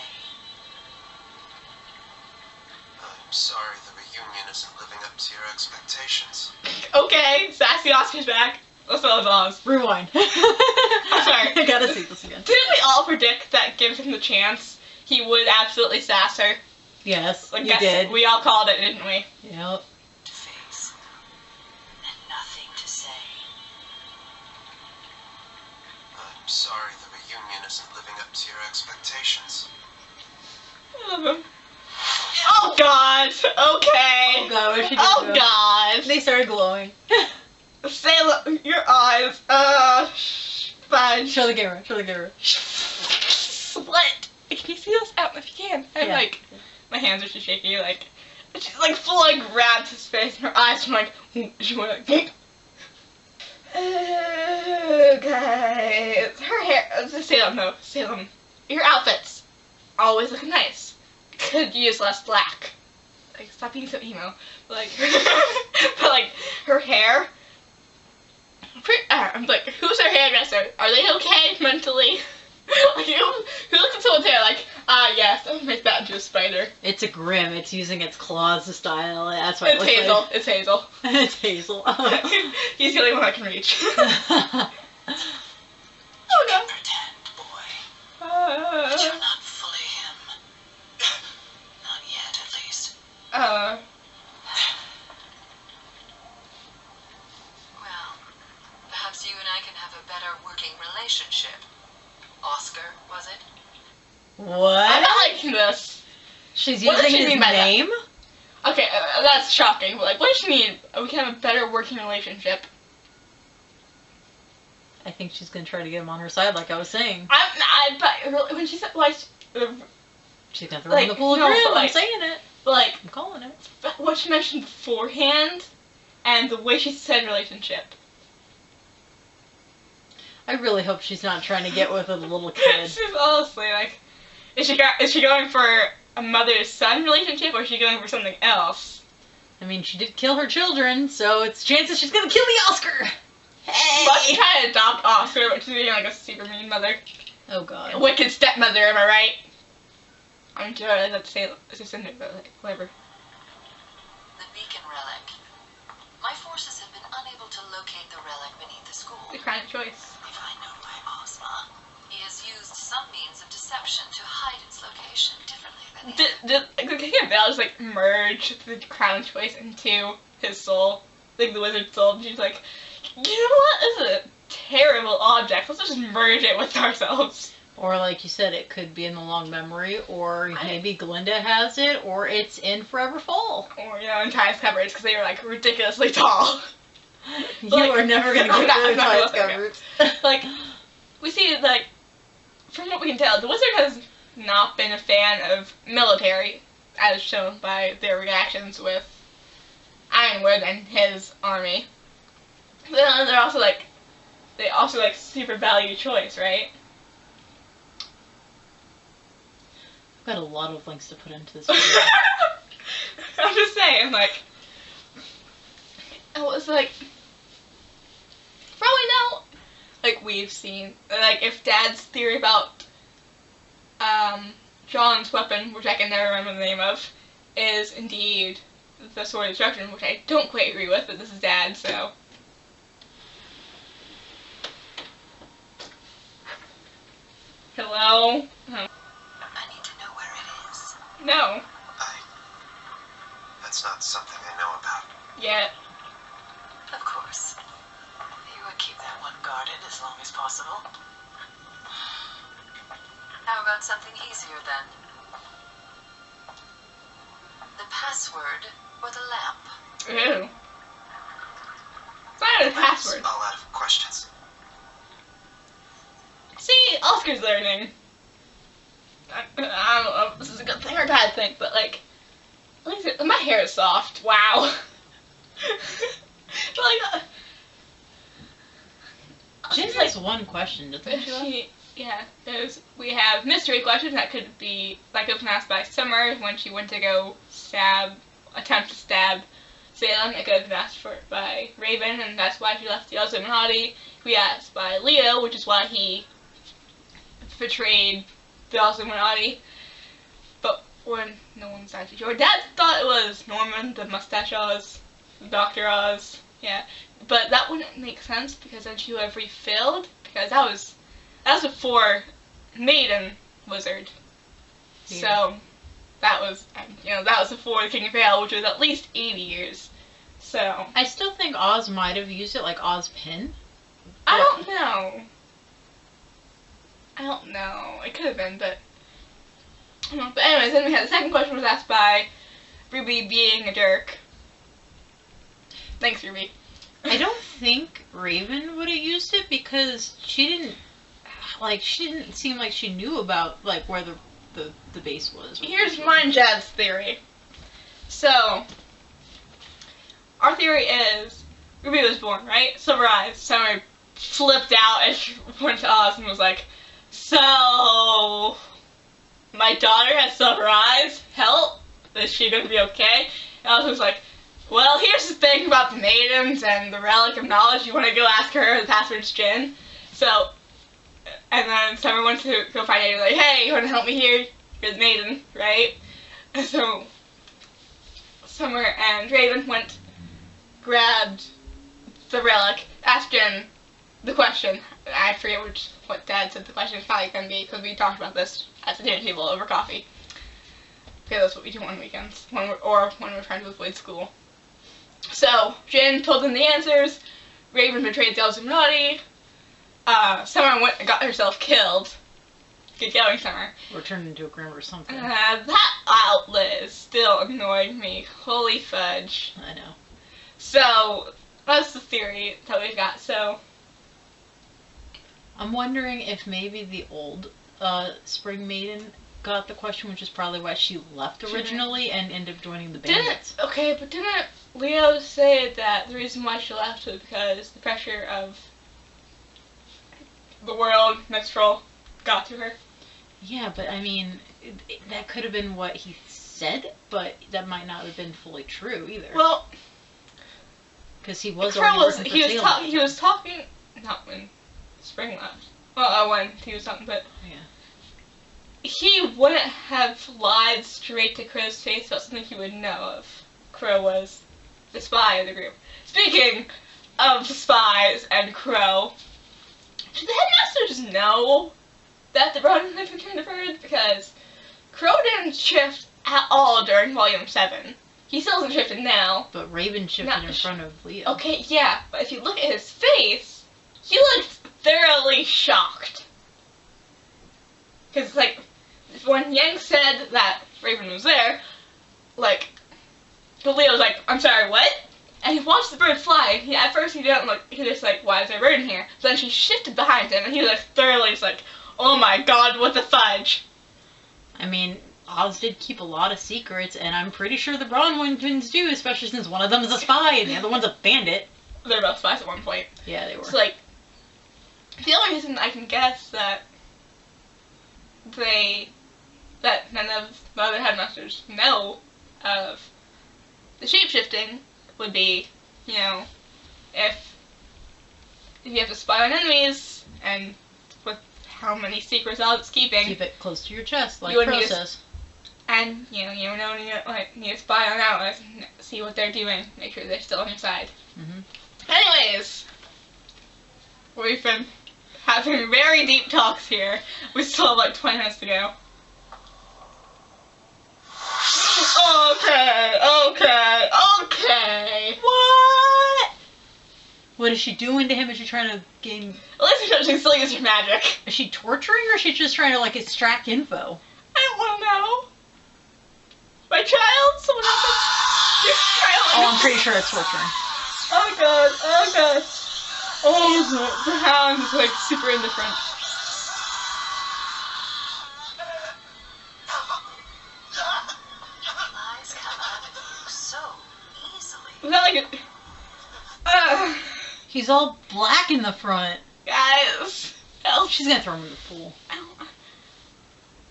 I'm sorry the reunion isn't living up to your expectations. Okay, sassy Oscar's back. Let's go, Oz. Rewind. I'm sorry. I gotta see this again. Didn't we all predict that given him the chance, he would absolutely sass her? Yes, Like, you did. We all called it, didn't we? Yep. To face. And nothing to say. I'm sorry the reunion isn't living up to your expectations. I love him. Oh God. Okay. Oh God, what she did Oh to him. God. They started glowing. Say, your eyes. Fine. Show the camera. Show the camera. Split. Can you see this? If you can. I'm Yeah. like, my hands are just shaky. Like, she's like full like grabbed his face, and her eyes from like, she went like. Okay. Her hair. Salem, no. Salem. Your outfits always looking nice. Could use less black. Like, stop being so emo. But like, but like, her hair. I'm like, who's her hairdresser? Are they okay mentally? Like, who looks at someone's hair like, Ah, yes, I'll make that into a spider. It's a Grim. It's using its claws to style it. That's what It's it looks Hazel. like. It's Hazel. It's Hazel. He's the only one I can reach. You can pretend, boy, but you're not fully him. Not yet, at least. Well, perhaps you and I can have a better working relationship. Oscar, was it? I'm What? not liking this. She's What does using she his mean by that? name? Okay, that's shocking. But like, what does she mean? We can have a better working relationship. I think she's gonna try to get him on her side, like I was saying. But when she said like, She's gonna throw him in the pool of no, Grim. but, I'm like- saying it. like I'm calling it. what she mentioned beforehand, and the way she said relationship. I really hope she's not trying to get with a little kid. She's honestly like, is she going for a mother-son relationship, or is she going for something else? I mean, she did kill her children, so it's chances she's gonna kill the Oscar. Hey! Well, she tried to adopt Oscar, but she's being like a super mean mother. Oh god. Wicked stepmother, am I right? I'm sure I have to say it's just in it, but like, whatever. The beacon relic. My forces have been unable to locate the relic beneath the school. The kind of choice. If I know my Ozma, he has used some means of deception to hide its location differently than he Did King of Bell just like merge the crown choice into his soul? Like the wizard's soul, and she's like, you know what? This is a terrible object. Let's just merge it with ourselves. Or like you said, it could be in the long memory, or maybe Glinda has it, or it's in Forever Fall. Or, you know, in Ty's cupboards, because they were like ridiculously tall. You Like, are never gonna I'm get not- rid I'm of not Ty's gonna covers. Like, we see, like, from what we can tell, the wizard has not been a fan of military, as shown by their reactions with Ironwood and his army. Then they're also like, they also like super value choice, right? I've got a lot of links to put into this video. I'm just saying, like, it was like, probably now, like, we've seen, like, if Dad's theory about, John's weapon, which I can never remember the name of, is indeed the Sword of Destruction, which I don't quite agree with, but this is Dad, so. Hello? Oh. I need to know where it is. No. That's not something I know about. Yet. Of course. You would keep that one guarded as long as possible. How about something easier then? The password for the lamp. Ew. It's not a password. A lot of questions. See, Oscar's learning. I don't know if this is a good thing or a bad thing, but like, at least my hair is soft. Wow. Like, She just has one question, doesn't she? we have mystery questions that could be, like it was asked by Summer when she went to go attempt to stab Salem. It could have been asked for by Raven, and that's why she left the Illuminati. We asked by Leo, which is why he betrayed the Illuminati. But when no one's actually sure. Dad thought it was Norman, the Mustache Oz, Dr. Oz. Yeah, but that wouldn't make sense because then she would have refilled, because that was before Maiden Wizard. Yeah. So that was before the King of Vale, which was at least 80 years. So I still think Oz might have used it, like Oz Pin. I don't know. It could have been, but I don't know. But anyways, then we had the second question was asked by Ruby being a jerk. Thanks, Ruby. I don't think Raven would have used it because she didn't seem like she knew about like where the base was. Here's mine, Jad's theory. So, our theory is Ruby was born, right? Silver eyes. Summer flipped out and she went to Oz and was like, "So, my daughter has silver eyes. Help? Is she gonna be okay?" And Oz was like, "Well, here's the thing about the maidens and the relic of knowledge. You want to go ask her. The password's Jin." So, and then Summer went to go find Aiden, like, "Hey, you want to help me here?" you're the maiden, right? And so Summer and Raven went, grabbed the relic, asked Jen the question. I forget what Dad said the question is probably going to be, because we talked about this at the dinner table over coffee. Okay, that's what we do on weekends, when we're trying to avoid school. So, Jen told them the answers. Raven betrayed the Illuminati. Summer went and got herself killed. Good going, Summer. Or turned into a grim or something. That outlet is still annoying me. Holy fudge. I know. So, that's the theory that we've got. So, I'm wondering if maybe the old Spring Maiden got the question, which is probably why she left originally and ended up joining the Bandits. Didn't Leo say that the reason why she left was because the pressure of the world, minstrel, got to her? Yeah, but I mean, that could have been what he said, but that might not have been fully true either. Well, because he was Crow already working for Salem. he was talking, not when Spring left. Well, when he was talking, but Yeah. he wouldn't have lied straight to Crow's face about something he would know of. Crow was the spy of the group. Speaking of spies and Crow, do the headmasters know that the Brown had returned to Earth? Because Crow didn't shift at all during Volume 7. He still hasn't shifted now. But Raven shifted in front of Leo. Okay, yeah, but if you look at his face, he looked thoroughly shocked. Because, like, when Yang said that Raven was there, like, Leo was like, I'm sorry, what? And he watched the bird fly, and at first he didn't look, he just like, why is there a bird in here? But then she shifted behind him, and he was like, thoroughly just like, oh my god, what the fudge? I mean, Oz did keep a lot of secrets, and I'm pretty sure the Bronwyn twins do, especially since one of them is a spy and the other one's a bandit. They're both spies at one point. Yeah, they were. So, like, the only reason I can guess that none of the other headmasters know of the shape-shifting would be, you know, if you have to spy on enemies, and with how many secrets Alex is keeping, Keep it close to your chest, like You would Crow need to- says. and, you know, need to spy on allies, and see what they're doing, make sure they're still on your side. Mm-hmm. Anyways, we've been having very deep talks here. We still have like 20 minutes to go. Okay. What? What is she doing to him? Is she trying to gain... At least she can still use her magic. Is she torturing or is she just trying to, like, extract info? I don't want to know. My child? Someone else? Your child? Oh, I'm pretty sure it's torturing. Oh god, oh god. Oh, the hound is like super indifferent. Lies come out of you so easily. Was that like a... He's all black in the front. guys. Help. She's gonna throw him in the pool.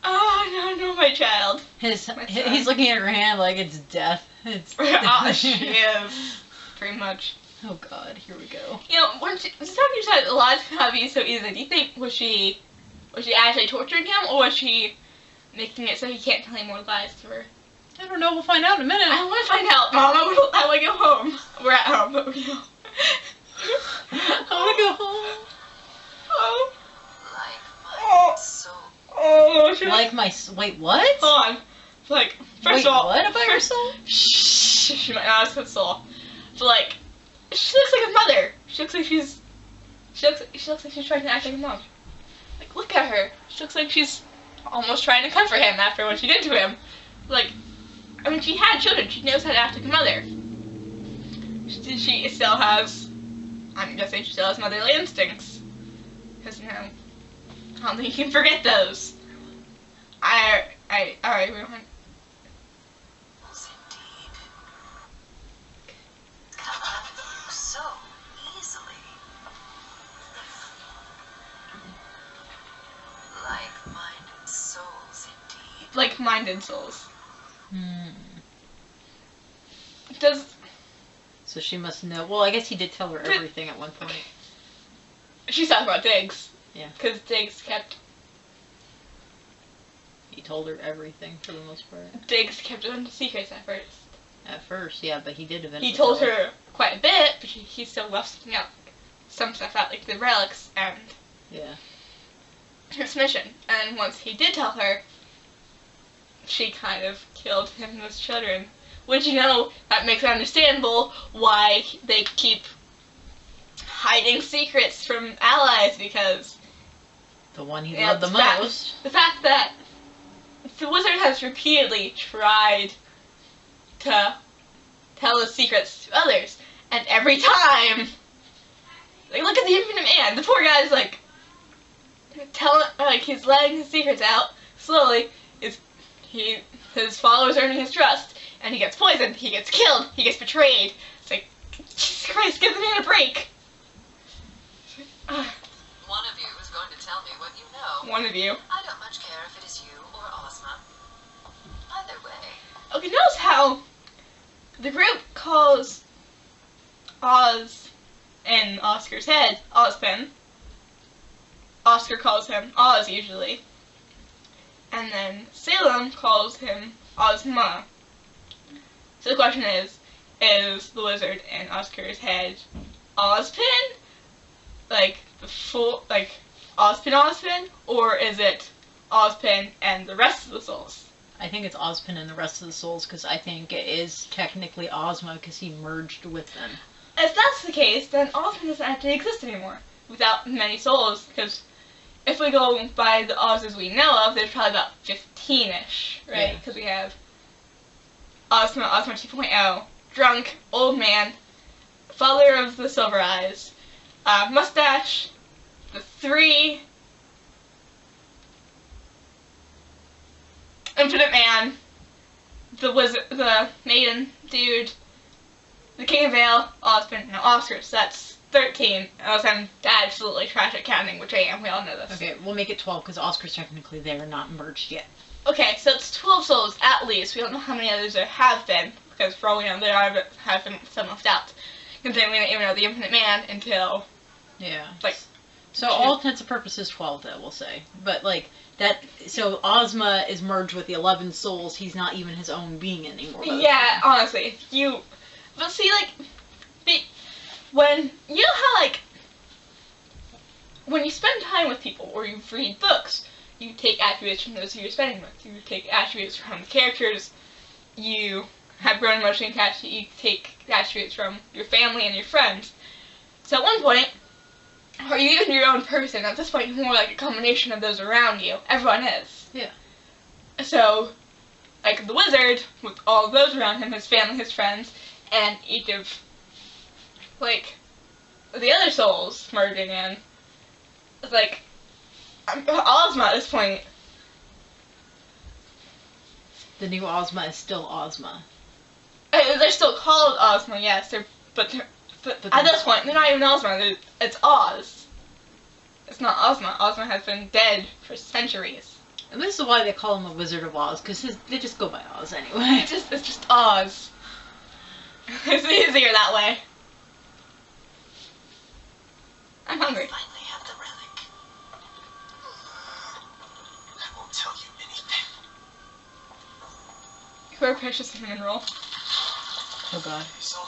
Oh, no, my child. He's son. looking at her hand like it's death. It's She is. Pretty much. Oh god, here we go. You know, when you said a lot of you so easily, do you think was she actually torturing him, or was she making it so he can't tell any more lies to her? I don't know, we'll find out in a minute. I want to find out, Mom. I want to go home. We're at home, but we go. I wanna go home. Oh. Like my soul. Oh. Like my... Wait, what? Hold on. Like, first Wait, of all. what about yourself? Shh. She might not have soul. But like, she looks like a mother. She looks like she's trying to act like a mom. Like, look at her. She looks like she's almost trying to comfort him after what she did to him. Like, I mean, she had children. She knows how to act like a mother. She still has, I'm guessing she still has motherly instincts. Because, you know, I don't think you can forget those. Alright, we don't want... Indeed. Come out of you so easily. Like-minded souls, indeed. Like-minded souls. Hmm. Does... So she must know. Well, I guess he did tell her everything at one point. She's talking about Diggs. Yeah. Because Diggs kept He told her everything for the most part. Diggs kept it under secrets at first. At first, yeah, but he did eventually. He told her quite a bit, but he still left something out, some stuff out, like the relics and Yeah. his mission. And once he did tell her, she kind of killed him and his children. Which, you know, that makes it understandable why they keep hiding secrets from allies, because The one he Yeah, loved the the fact- most. the fact that the wizard has repeatedly tried to tell his secrets to others, and every time, like, look at the Infinite Man. The poor guy's like he's letting his secrets out slowly. His followers earning his trust, and he gets poisoned, he gets killed, he gets betrayed. It's like, Jesus Christ, give the man a break. One of you is going to tell me what you know. One of you. I don't much care if it is you or Ozma. Either way. Okay, notice how the group calls Oz in Oscar's head Ozpin. Oscar calls him Oz usually. And then Salem calls him Ozma. So the question is the wizard in Oscar's head Ozpin? Like the full, like Ozpin, or is it Ozpin and the rest of the souls? I think it's Ozpin and the rest of the souls, because I think it is technically Ozma, because he merged with them. If that's the case, then Ozpin doesn't actually exist anymore without many souls, because if we go by the Oz's we know of, there's probably about 15-ish, right? Yeah. Because we have Ozma 2.0, drunk, old man, father of the silver eyes, mustache, the 3, Infinite Man, the wizard, the maiden dude, the King of Vale, Ozpin, and Oscar. So that's 13. Unless I'm absolutely trash at counting, which I am. We all know this. Okay, we'll make it 12, because Oscar's technically there, not merged yet. Okay, so it's 12 souls at least. We don't know how many others there have been, because for all we know, there have been some left out. Considering we don't even know the Infinite Man until, Yeah. like, So all intents and purposes 12, that we'll say. But, like, that, so Ozma is merged with the 11 souls, he's not even his own being anymore. yeah, honestly, but see, like, when, you know how, like, when you spend time with people, or you read books, you take attributes from those who you're spending with. You take attributes from the characters, you have grown emotionally attached, you take attributes from your family and your friends. So at one point, or even your own person, at this point you're more like a combination of those around you. Everyone is. Yeah. So, like the wizard, with all of those around him, his family, his friends, and each of, like, the other souls merging in, it's like, Ozma at this point. The new Ozma is still Ozma. They're still called Ozma, yes, but at this point, they're not even Ozma, it's Oz. It's not Ozma. Ozma has been dead for centuries. And this is why they call him a Wizard of Oz, because they just go by Oz anyway. It's just Oz. It's easier that way. I'm hungry. Finally have the relic. I won't tell you anything. You're a precious mineral. Oh god. So,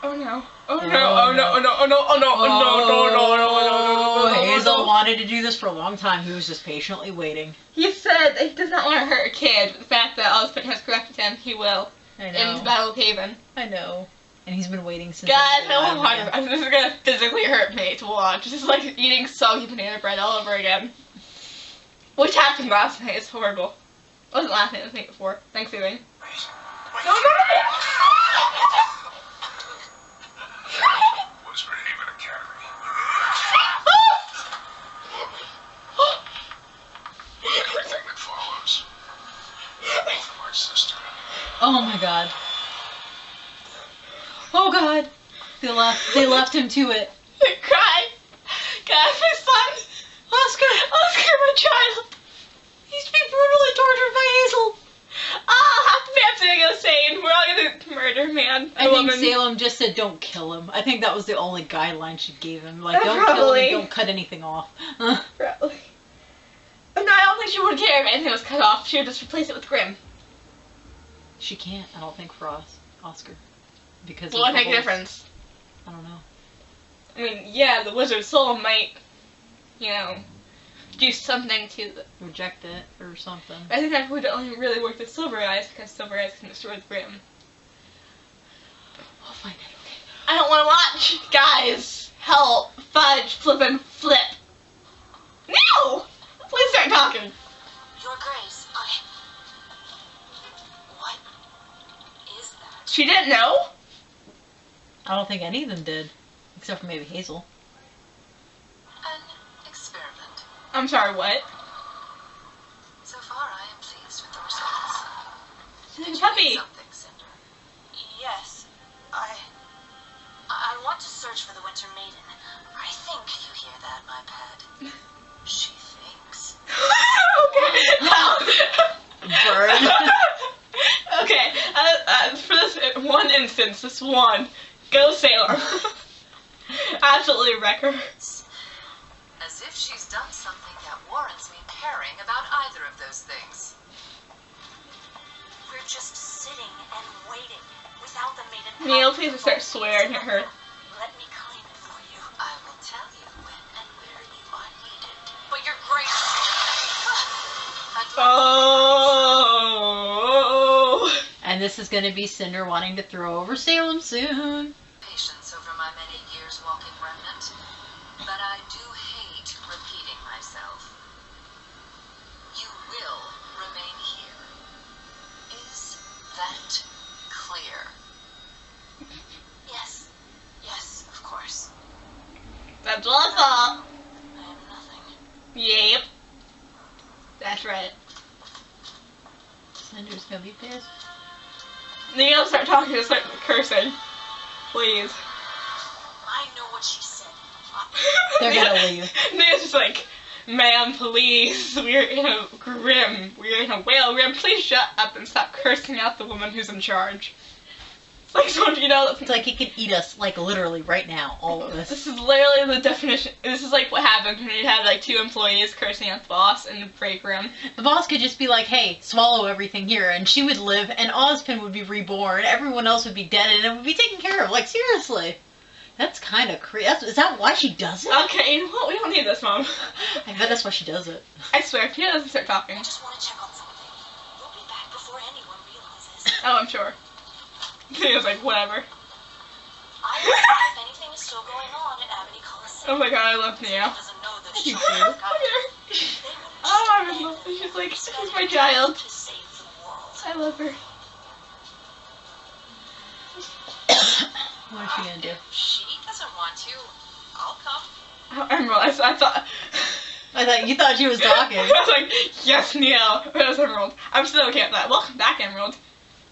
Oh no. Oh no. Oh no. Oh no. Oh no. Oh no. Oh no. No. No. No. No. Hazel wanted to do this for a long time. He was just patiently waiting. He said that he does not want to hurt a kid, but the fact that Ozpin has corrected him, he will. I In know. the Battle of Haven. I know. And he's been waiting since. God, he was I'm alive. hungry. This is gonna physically hurt me to watch. This is like eating soggy banana bread all over again. Which happened last night. It's horrible. It wasn't last night, it was the night before. Thanksgiving. wait. No, no, Was for Haven Academy. Everything that follows. From our sister. Oh my god. Oh god. They left him to it. I cried. God, my son. Oscar, my child. He's being brutally tortured by Hazel. Half the man's gonna go insane. We're all gonna murder man. I think woman. Salem just said don't kill him. I think that was the only guideline she gave him. Like, don't kill him Probably. and don't cut anything off. Probably. No, I don't think she would care if anything was cut off. She would just replace it with Grimm. She can't, I don't think, for Oscar. Because Will it make a difference? I don't know. I mean, yeah, the wizard's soul might, you know, do something to the... Reject it or something. I think that would only really work with Silver Eyes, because Silver Eyes can destroy the Grimm. I'll find it, okay. I don't want to watch! Guys! Help! Fudge! Flippin' flip! No! Please start talking! Your Grace, What is that? She didn't know? I don't think any of them did. Except for maybe Hazel. An experiment. I'm sorry, what? So far, I am pleased with the results. She's like a puppy. Something, Cinder. Yes, I want to search for the Winter Maiden. I think you hear that, my pet. She thinks. Okay. Burn. Okay, for this one instance, this one, go Salem. Absolutely wreck her. As if she's done something that warrants me caring about either of those things. We're just sitting and waiting without the maiden. Neil, please start swearing at her. Let me claim it for you. I will tell you when and where you are needed. But your grace. Oh. And this is going to be Cinder wanting to throw over Salem soon. Patience over my many years walking remnant. But I do hate repeating myself. You will remain here. Is that clear? Yes. Yes, of course. That's what I thought. I am nothing. Yep. That's right. Cinder's going to be pissed. Neil, start talking and start cursing. Please. I know what she said. They're going to leave. Neil's just like, ma'am, please. We're in a Grimm. We're in a whale Grimm. Please shut up and stop cursing out the woman who's in charge. It's like someone, you know. It's like he could eat us, like, literally right now, all of us. This is literally the definition. This is like what happens when you have like two employees cursing at the boss in the break room. The boss could just be like, hey, swallow everything here, and she would live, and Ozpin would be reborn, everyone else would be dead, and it would be taken care of. Like, seriously. That's kind of crazy. Is that why she does it? Okay, you know what? We don't need this, Mom. I bet that's why she does it. I swear, if he doesn't start talking. I just want to check on something. We'll be back before anyone realizes. Oh, I'm sure. He was like, whatever. I don't know if anything is still going on at Abbey Coliseum. Oh my god, I love Neo. Doesn't know that You she do? Oh, I love her. She's like, she's my child. to save the world. I love her. What is she gonna do? If she doesn't want to, I'll come. Oh, Emerald, I thought. You thought she was talking. I was like, yes, Neo. That was Emerald. I'm still okay with that. Welcome back, Emerald.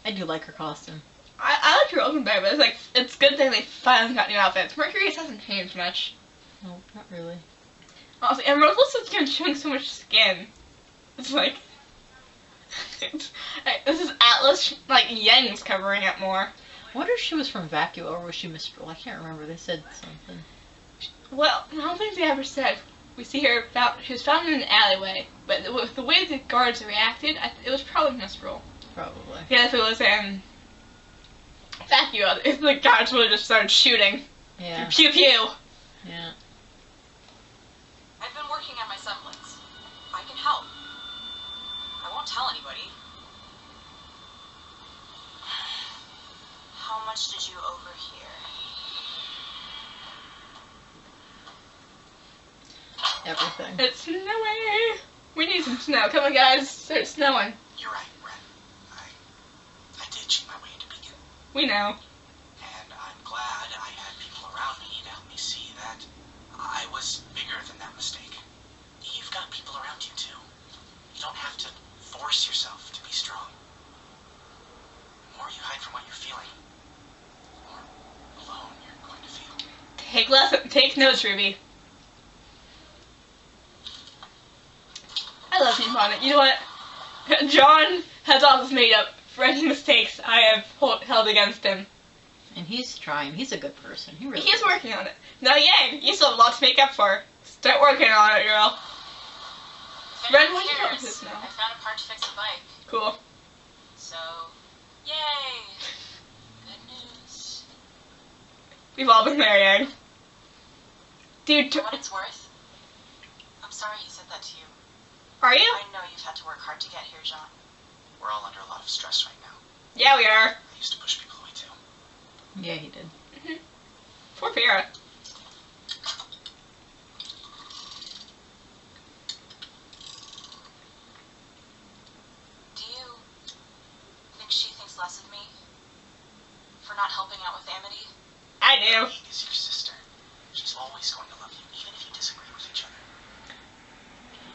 I do like her costume. I like her open better, but it's like, it's a good thing they finally got new outfits. Mercury's hasn't changed much. No, not really. Honestly, Emerald looks like she's showing so much skin. It's like, this is Atlas, like, Yang's covering it more. I wonder if she was from Vacuo or was she Mistral? I can't remember. They said something. Well, I don't think they ever said. We see her, she was found in an alleyway, but with the way the guards reacted, it was probably Mistral. Probably. Yeah, if it was in Vacuo, if the guards would have just started shooting. Yeah. Pew pew! Yeah. I've been working on my semblance. I can help. I won't tell anybody. How much did you overhear? Everything. It's snowing! We need some snow. Come on, guys. Start snowing. You're right, Ren. I did cheat my way into Beacon. We know. And I'm glad I had people around me to help me see that I was bigger than that mistake. You've got people around you, too. You don't have to force yourself to be strong. The more you hide from what you're feeling, the more alone you're going to feel. Take notes, Ruby. I love Team Bonnet. You know what? John has all this made up for any mistakes I have held against him. And he's trying. He's a good person. He really He's working on it. Now, Yang, you still have a lot to make up for. Start working on it, girl. If Ren, anyone why do you cares, want this now? I found a part to fix the bike. Cool. So, yay! Good news. We've all been there, Yang. Dude, For what it's worth, I'm sorry he said that to you. are you? I know you've had to work hard to get here, John. We're all under a lot of stress right now. Yeah, we are. I used to push people away too. Yeah, he did. Poor Vera. Do you think she thinks less of me? For not helping out with Amity? I do. Meg is your sister. She's always going to love you, even if you disagree with each other.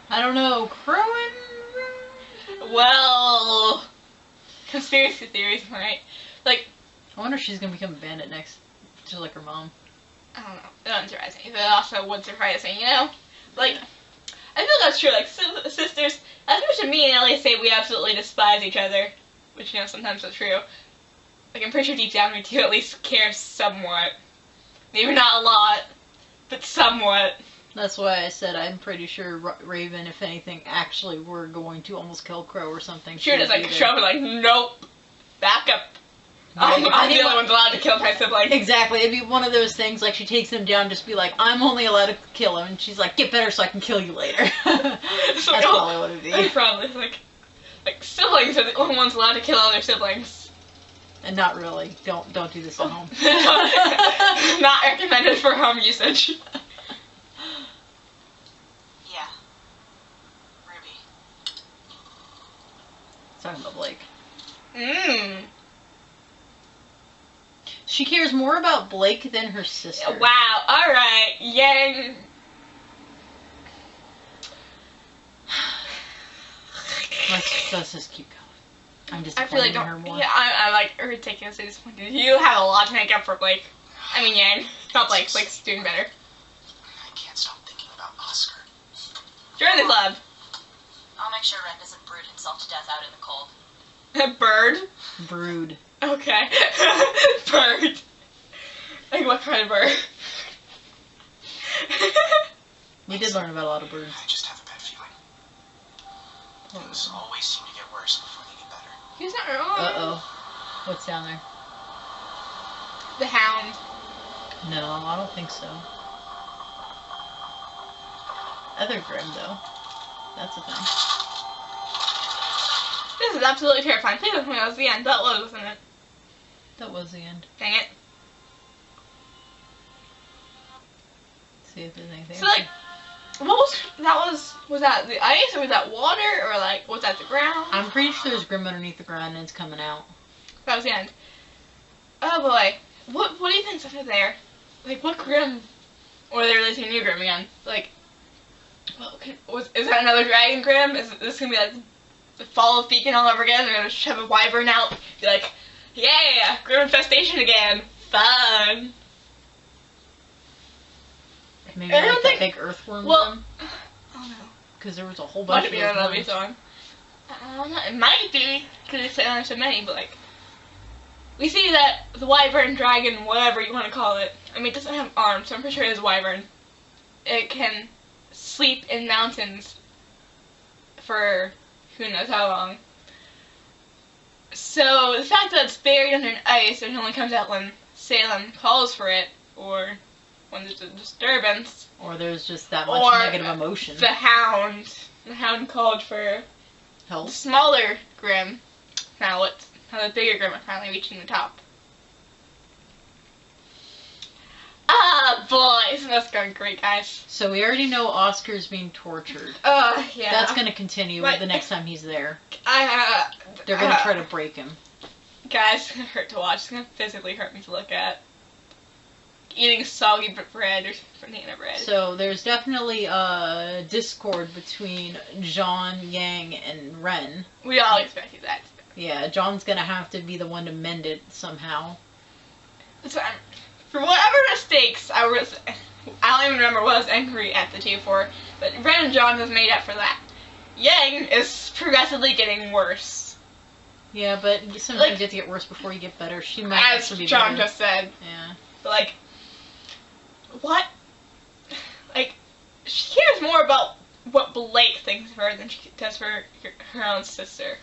I don't know. Crowan? Well, conspiracy theories, right? Like, I wonder if she's gonna become a bandit next. Just like her mom. I don't know. It doesn't surprise me, but it also would surprise me, you know? Like, I feel that's true. Like, sisters, as much as me and Ellie say we absolutely despise each other, which, you know, sometimes that's true. Like, I'm pretty sure deep down we do at least care somewhat. Maybe not a lot, but somewhat. That's why I said I'm pretty sure Raven, if anything, actually were going to almost kill Crow or something. Sure, she just would like be show there. up and like, nope, back up. Right. I'm the only one allowed to kill my sibling. Exactly. It'd be one of those things like she takes him down, just be like, I'm only allowed to kill him, and she's like, get better so I can kill you later. That's So, probably what it'd be. Probably like siblings are the only ones allowed to kill other siblings. And not really. Don't do this at home. Not recommended for home usage. Yeah. Ruby. Talking about Blake. Mmm. She cares more about Blake than her sister. Wow. All right. Yang. Let's just keep going. I'm I disappointed feel like in her more. yeah, I'm like ridiculously disappointed. You have a lot to make up for Blake. I mean Yang. Not Blake. Blake's doing better. I can't stop thinking about Oscar. Join the club. I'll make sure Ren doesn't brood himself to death out in the cold. Bird. Brood. Okay. Bird. Like what kind of bird? We did learn about a lot of birds. I just have a bad feeling. Things always seem to get worse before they get better. He's not wrong. Uh-oh. What's down there? The Hound. No, I don't think so. Other Grim, though. That's a thing. This is absolutely terrifying. Please don't tell me that was the end. That was, wasn't it? That was the end. Dang it. See if there's anything. So like, was that the ice or was that water or like was that the ground? I'm pretty sure there's Grim underneath the ground and it's coming out. That was the end. Oh boy, what do you think's under there? Like what Grim? Or they're releasing a new Grim again? Like, is that another Dragon Grim? Is this gonna be like the Fall of Beacon all over again? They're gonna shove a wyvern out, be like, yeah, Grim infestation again, fun. Maybe I like don't that think- big earthworm Well, Grim? oh no. Because there was a whole Might bunch be of another those one. I don't know. It might be because it's on so many, but like we see that the wyvern, dragon, whatever you want to call it. I mean, it doesn't have arms, so I'm pretty sure it is wyvern. It can sleep in mountains for who knows how long. So the fact that it's buried under an ice and only comes out when Salem calls for it, or when there's a disturbance. Or there's just that much Or negative emotion. The Hound called for the Help. smaller Grim. Now the bigger Grim are finally reaching the top. Ah, boy, isn't this going great, guys? So we already know Oscar's being tortured. Yeah. That's going to continue But- the next time he's there. I, They're going to try to break him. Guys, it's gonna hurt to watch. It's gonna physically hurt me to look at. Eating soggy bread or banana bread. So there's definitely a discord between John, Yang, and Ren. We all expected that. Yeah, John's going to have to be the one to mend it somehow. So, for whatever mistakes I don't even remember what I was angry at the two for, but Ren and John has made up for that. Yang is progressively getting worse. Yeah, but sometimes Like- you have to get worse before you get better. She might As actually be John better. just said. Yeah. But like, what? Like, she cares more about what Blake thinks of her than she does for her own sister.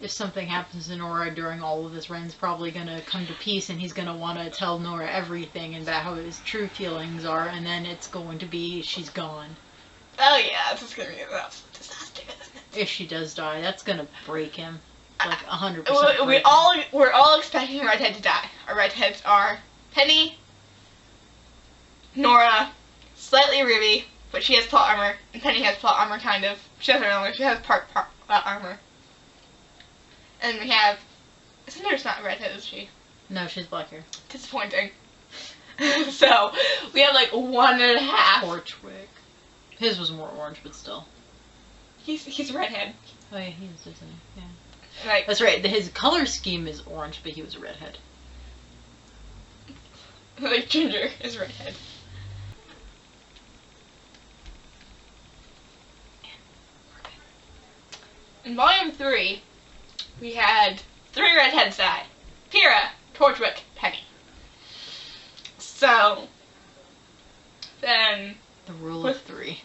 If something happens to Nora during all of this, Ren's probably gonna come to peace, and he's gonna want to tell Nora everything and about how his true feelings are, and then it's going to be she's gone. Oh yeah, this is gonna be a disaster, isn't it? If she does die, that's gonna break him, like 100%. We're all expecting a redhead to die. Our redheads are Penny, Nora, slightly Ruby, but she has plot armor, and Penny has plot armor kind of. She doesn't really. She has part plot armor. And we have. Cinder's not a redhead, is she? No, she's black hair. Disappointing. So we have like 1.5. Torchwick. His was more orange, but still. He's a redhead. Oh yeah, he is, isn't he? Yeah. Like That's right. His color scheme is orange, but he was a redhead. like Ginger is a redhead. In Volume 3, we had 3 redheads die. Pyrrha, Torchwick, Penny. So, then, The rule of 3.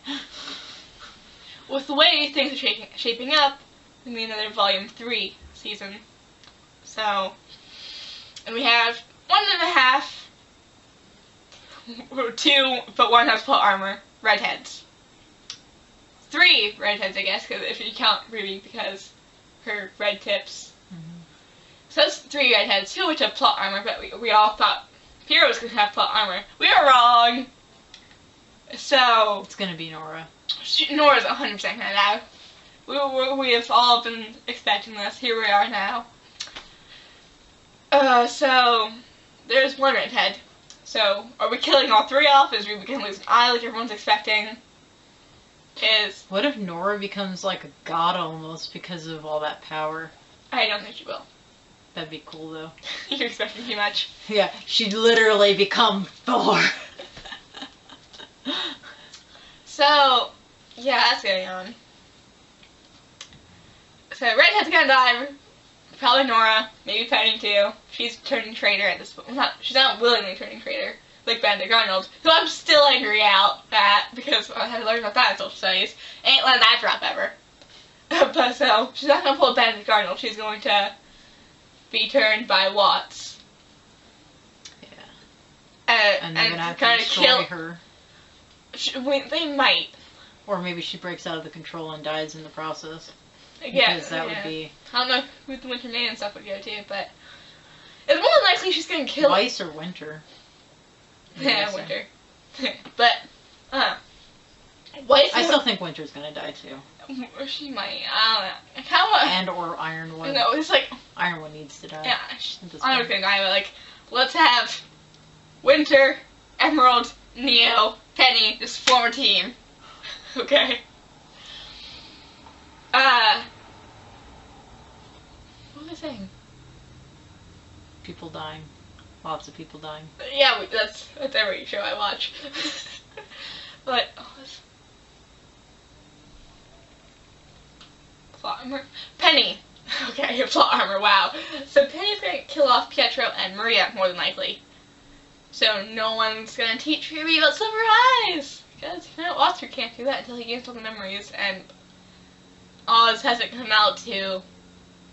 with the way things are shaping up, we need another Volume 3 season. So, and we have 1.5, 2, but 1 has plot armor, redheads. 3 redheads, I guess, because if you count Ruby, because her red tips. So that's 3 redheads, 2 which have plot armor, but we all thought Pyrrha was going to have plot armor. We were wrong! So, It's gonna be Nora. Nora's 100% going to die. We have all been expecting this. Here we are now. So, there's 1 redhead. So, are we killing all 3 off? Is Ruby going to lose an eye like everyone's expecting? What if Nora becomes like a god almost because of all that power? I don't think she will. That'd be cool though. You're expecting too much. Yeah, she'd literally become Thor. So, yeah, that's going on. So, redhead's gonna die. Probably Nora. Maybe Penny too. She's turning traitor at this point. She's not willingly turning traitor. Like Benedict Arnold, who I'm still angry at because I had to learn about that in social studies. Ain't letting that drop ever. But so, she's not going to pull Benedict Arnold. She's going to be turned by Watts. Yeah. And they're gonna have to kinda destroy her. They might. Or maybe she breaks out of the control and dies in the process. Yeah. Because that would be... I don't know who the Winter Man and stuff would go to, but it's more than likely she's going to kill... Weiss or Winter. Yeah, Winter. But, Weiss... I still think Winter's gonna die too. She might. I don't know. And or Ironwood. No, it's like... Ironwood needs to die. Yeah, I don't think I would. Like, let's have Winter, Emerald, Neo, Penny, just form a team. Okay. What was I saying? People dying. Lots of people dying. Yeah, that's every show I watch. But plot armor. Penny. Okay, plot armor. Wow. So Penny's gonna kill off Pietro and Maria more than likely. So no one's gonna teach Ruby about Silver Eyes because Oscar can't do that until he gains all the memories, and Oz hasn't come out to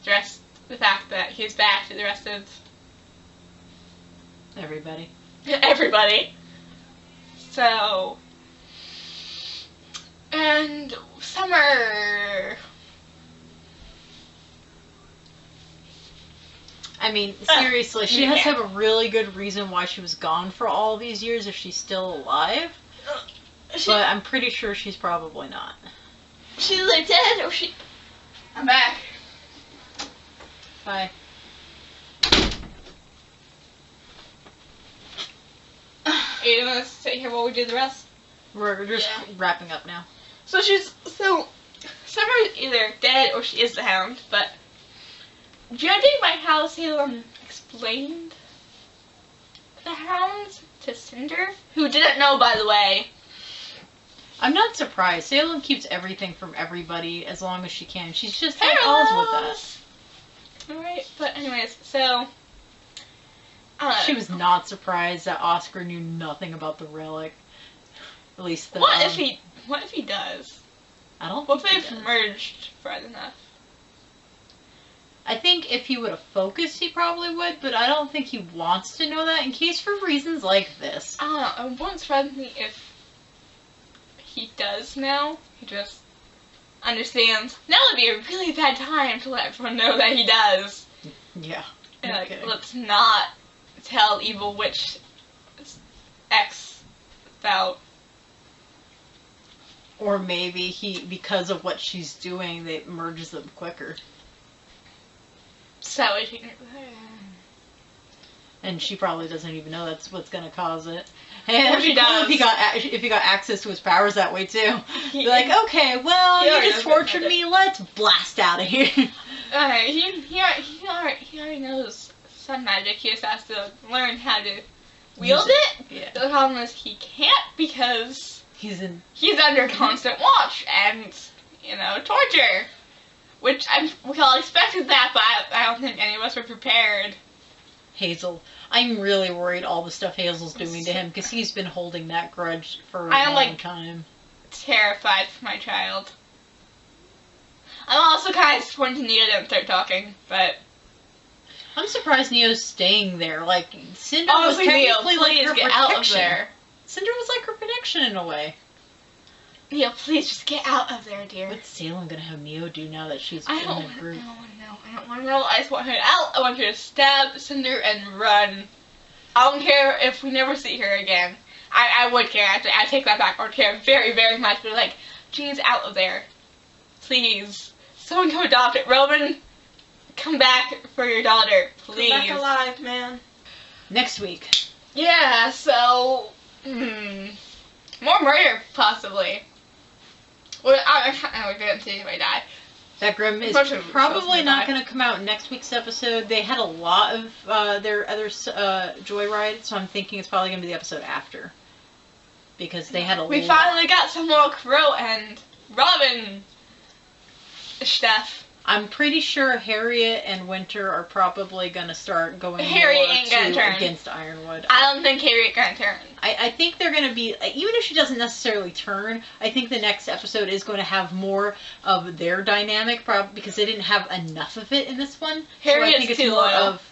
address the fact that he's back to the rest of everybody. So, and Summer. I mean, seriously, she has to have a really good reason why she was gone for all these years if she's still alive. But I'm pretty sure she's probably not. She's like dead, or she... I'm back. Bye. Are you gonna sit here while we do the rest? We're just wrapping up now. So Summer is either dead or she is the Hound, but judging by how Salem explained the Hounds to Cinder, who didn't know, by the way. I'm not surprised. Salem keeps everything from everybody as long as she can. She's just at odds with us. Alright, but anyways, so... she was not surprised that Oscar knew nothing about the relic. At least the... What if he does? I don't What if think he they've does. merged far enough? I think if he would have focused, he probably would, but I don't think he wants to know that in case for reasons like this. I don't know. It wouldn't surprise me if he does now. He just understands. Now would be a really bad time to let everyone know that he does. Yeah. And like, Okay. let's not tell Evil Witch X about. Or maybe because of what she's doing, it merges them quicker. So is he? And she probably doesn't even know that's what's going to cause it. And Or she does. If he got access to his powers that way too. He- Be like, okay, well, He you already just knows tortured about me. Let's blast out of here. He already knows some magic. He just has to learn how to wield it. Yeah. The problem is he can't because He's in. he's under constant watch and, torture. Which we all expected that, but I don't think any of us were prepared. Hazel. I'm really worried all the stuff Hazel's doing to him because he's been holding that grudge for a I am, long time. Terrified for my child. I'm also kind of disappointed Neo didn't start talking, but I'm surprised Neo's staying there. Like, Cinder honestly, was Neo, technically like please her get out of protection. there. Cinder was like her protection in a way. Neo, please just get out of there, dear. What's Salem gonna have Neo do now that she's I in don't the want group? to know. I don't want to know. I just want her out. I want her to stab Cinder and run. I don't care if we never see her again. I would care. I take that back. I would care very, very much. But like, she's out of there. Please. Someone come adopt it. Roman, come back for your daughter. Please. Come back alive, man. Next week. Yeah, so... more murder, possibly. Well, I didn't see anybody die. That Grim is Unfortunately, probably Sophie not died. going to come out in next week's episode. They had a lot of their other Joyride, so I'm thinking it's probably going to be the episode after. Because they had a We lot. finally got some more Crow and Robin stuff. I'm pretty sure Harriet and Winter are probably going to start going Harriet more ain't gonna turn. against Ironwood. I don't think Harriet gonna turn. I think they're going to be, even if she doesn't necessarily turn, I think the next episode is going to have more of their dynamic, because they didn't have enough of it in this one. Harriet's so I think it's too more loyal. of,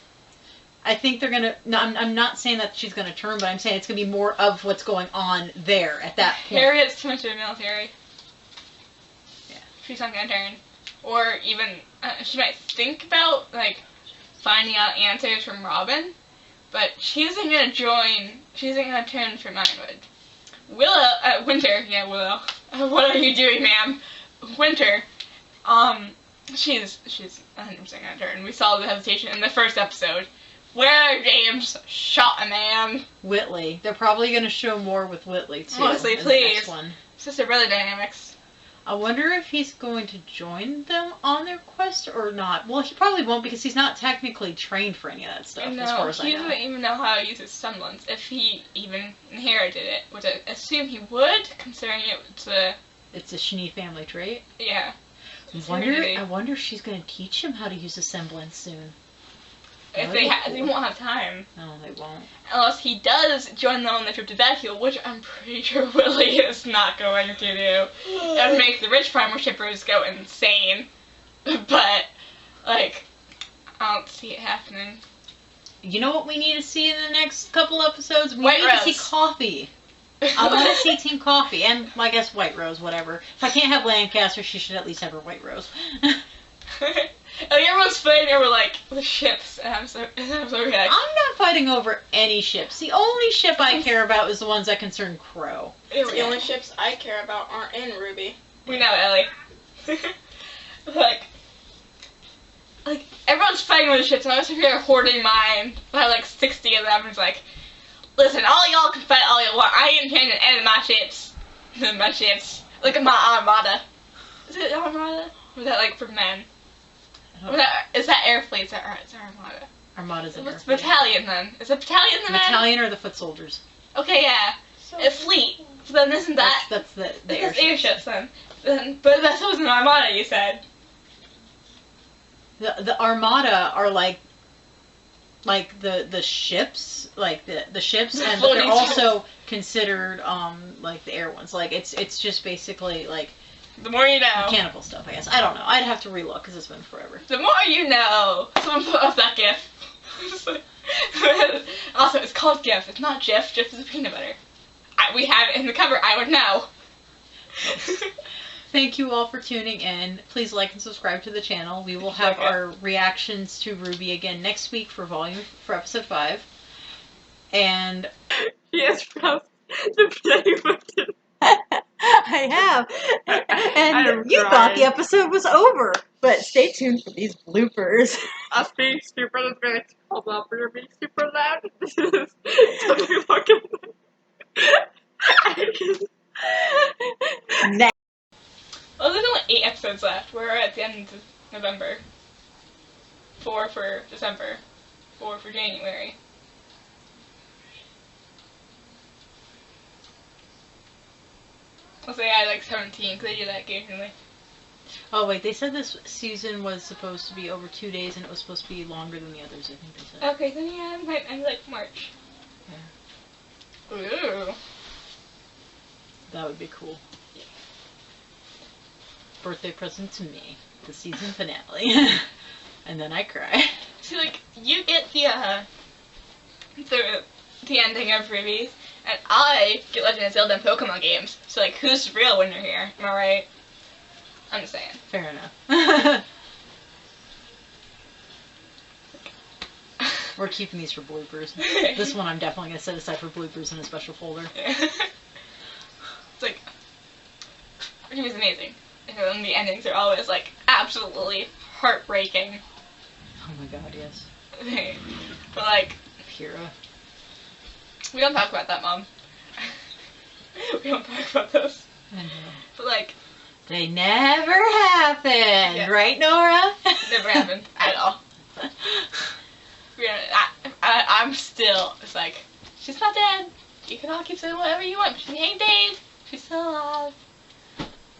I think they're going to, no, I'm not saying that she's going to turn, but I'm saying it's going to be more of what's going on there at that point. Harriet's too much of the military. Yeah. She's not gonna turn. Or even, she might think about, like, finding out answers from Robin, but she isn't gonna join, she isn't gonna turn from Ironwood. Winter, yeah, Willow. What are you doing, ma'am? Winter, she's 100% gonna turn. We saw the hesitation in the first episode, where James shot a man. Whitley. They're probably going to show more with Whitley, too. Honestly, in the next please. one. Sister brother dynamics. I wonder if he's going to join them on their quest or not. Well, he probably won't because he's not technically trained for any of that stuff, as far as I he know. doesn't even know how to use his semblance, if he even inherited it, which I assume he would, considering it's a, It's a Shnee family trait. yeah. I wonder if she's going to teach him how to use a semblance soon. If That'd be they cool. won't have time. No, they won't. Unless he does join them on the trip to Battlefield, which I'm pretty sure Willie is not going to do. That would make the rich primer shippers go insane. But, like, I don't see it happening. You know what we need to see in the next couple episodes? We White need to see Rose. Coffee. I want to see Team Coffee, and I guess White Rose, whatever. If I can't have Lancaster, she should at least have her White Rose. Like, everyone's fighting over, like, the ships, and I'm so like, I'm not fighting over any ships. The only ship I care about is the ones that concern Crow. The only ships I care about aren't in RWBY. we know, Ellie. like, everyone's fighting with the ships, and I was over here hoarding mine. I had, like, 60 of them, and it's like, listen, all y'all can fight all you want. I intend to end my ships. My ships. Look at my armada. Is it armada? Or was that, like, for men? Is that air fleet? Is that armada? Armada's in What's there. battalion then? Is a battalion the men? Battalion or the foot soldiers? Okay, yeah. A fleet. So then isn't that... That's the That's airships. airships then. But that's what was an armada, you said. The Armada are like the ships, like the ships, and Floating they're also considered like the air ones. Like it's just basically like The more you know. Mechanical stuff, I guess. I don't know. I'd have to relook because it's been forever. The more you know. Someone put up that GIF. Also, it's called GIF. It's not Jif. Jif is a peanut butter. We have it in the cover. I would know. Thank you all for tuning in. Please like and subscribe to the channel. We will have our reactions to RWBY again next week for episode 5. And Yes, pressed the play button. I have. And you thought the episode was over. But stay tuned for these bloopers. Us being super loud. Hold on, we're being super loud. This is totally fucking. Next. Well, there's only 8 episodes left. We're at the end of November. 4 for December. 4 for January. Let's say I like 17 because they do that occasionally. Oh wait, they said this season was supposed to be over 2 days and it was supposed to be longer than the others, I think they said. Okay, then yeah, it might end like March. Yeah. Ooh. That would be cool. Birthday present to me. The season finale. And then I cry. See, like, you get the ending of RWBY, and I get Legend of Zelda and Pokemon games. So, like, who's the real winner here? Am I right? I'm just saying. Fair enough. We're keeping these for bloopers. This one I'm definitely going to set aside for bloopers in a special folder. It's like, RWBY's amazing. And the endings are always, like, absolutely heartbreaking. Oh my god, yes. But, like, Kira. we don't talk about that, Mom. We don't talk about those. I know. But, like, They never happened, Yeah. right, Nora? never happened at all. I'm still, it's like, she's not dead. You can all keep saying whatever you want, but she ain't dead. She's still alive.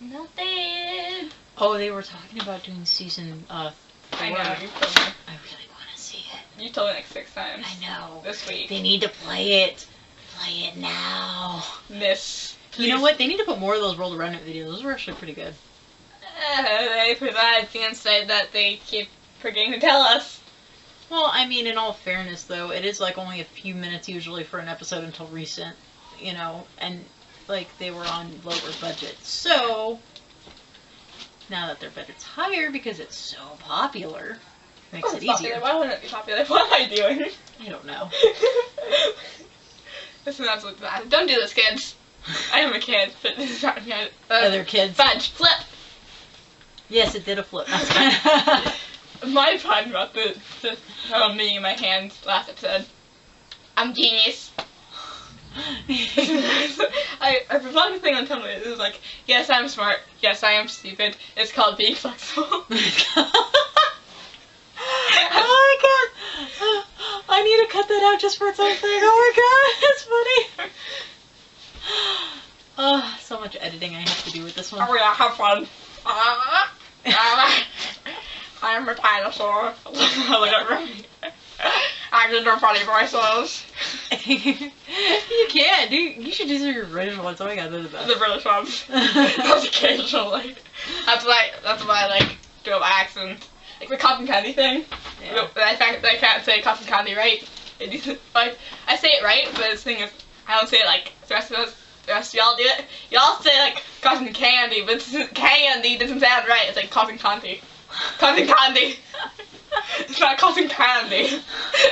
Not dead. Oh, they were talking about doing season 4. I know, you told me. I really want to see it. You told me like 6 times. I know. This week. They need to play it. Play it now. Miss. You know what? They need to put more of those World of Remnant videos. Those were actually pretty good. They provide the insight that they keep forgetting to tell us. Well, I mean, in all fairness, though, it is like only a few minutes usually for an episode until recent, you know, and like they were on lower budget. So now that their budget's higher because it's so popular, makes it easier. Why wouldn't it be popular? What am I doing? I don't know. This is absolutely bad. Don't do this, kids. I am a kid, but this is not good. Other kids. Fudge, flip. Yes, it did a flip. My fun about the me in my hands last episode. I'm genius. I found a thing on Tumblr. It was like, yes, I'm smart. Yes, I am stupid. It's called being flexible. Oh my god! I need to cut that out just for its own thing. Oh my god, it's funny. Oh, so much editing I have to do with this one. Oh yeah, have fun. I am a dinosaur. Look at me. I can do funny voices. You can't. You should do your original ones. Oh my god, they're the best. The British ones. That's occasionally. That's why I like do my accent. Like the cotton candy thing. Yeah. I can't say cotton candy right. Like I say it right, but the thing is, I don't say it like the rest of y'all do it. Y'all say like cotton candy, but candy doesn't sound right. It's like cotton candy. Cotton candy. It's not cotton candy.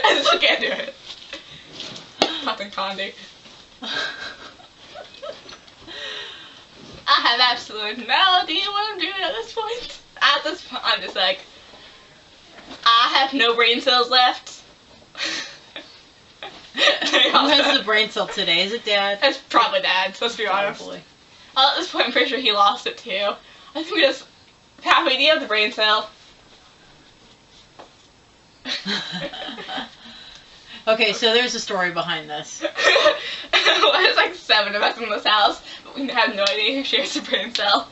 I still can't do it. Cotton candy. I have absolutely no idea what I'm doing at this point. At this point, I'm just like, I have no brain cells left. Who has the brain cell today? Is it Dad? It's probably Dad, let's be honest. Probably. Well, at this point, I'm pretty sure he lost it too. I think we just have an idea of the brain cell. Okay, so there's a story behind this. There's like 7 of us in this house, but we have no idea who shares the brain cell.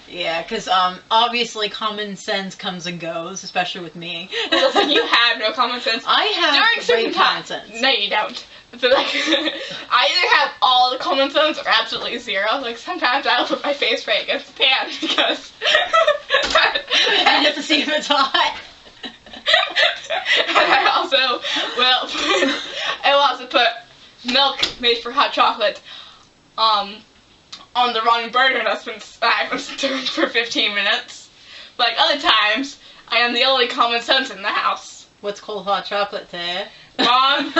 Yeah, because obviously common sense comes and goes, especially with me. Listen, you have no common sense. I have During certain great common times. sense. No, you don't. So like, I either have all the common sense or absolutely zero. Like sometimes I'll put my face right against the pan because I have to see if it's hot. And I also will also put milk made for hot chocolate on the wrong burner that's been stirring for 15 minutes. Like other times, I am the only common sense in the house. What's cold hot chocolate, Taya? Mom.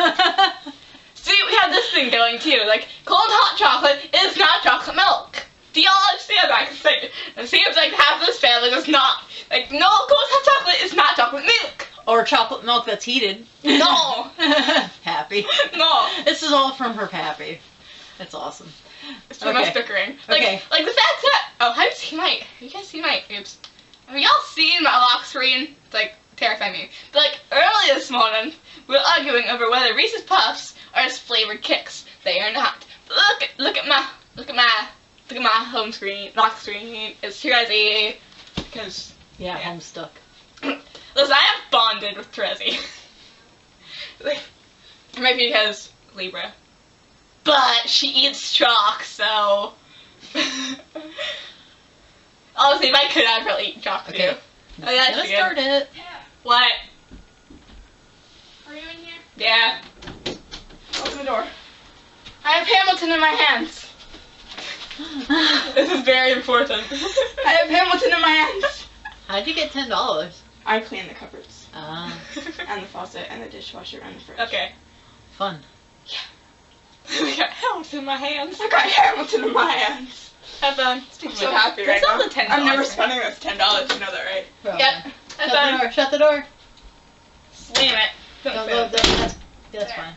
See, we have this thing going too. Like, cold hot chocolate is not chocolate milk. Do y'all understand that? 'Cause, like, it seems like half this family does not. Like, no, cold hot chocolate is not chocolate milk. Or chocolate milk that's heated. No. Pappy. No. This is all from her Pappy. That's awesome. It's from my bickering. Like, Okay. like the fact that, oh, have you guys seen my, oops. Have y'all seen my lock screen? It's like, terrifying me. But like, early this morning, we were arguing over whether Reese's Puffs are as flavored kicks. They are not. But look at my home screen, lock screen. It's too easy. Because, Yeah, home stuck. listen, I have bonded with Trezzy. Like, it might be because Libra. But she eats chalk, so. Honestly, if I could, I'd probably eat chalk too. Okay. Oh, yeah, Let's start it. What? Are you in here? Yeah. Open the door. I have Hamilton in my hands. This is very important. I have Hamilton in my hands. How'd you get $10? I clean the cupboards And the faucet and the dishwasher and the fridge. Okay. fun. I got Hamilton in my hands. I got Hamilton in my hands. Have fun. I'm so happy right That's now. all the $10. I'm never spending this $10. You know that, right? Yep. Have Shut the fun. door. Shut the door. Slam it. Don't go. That's fine.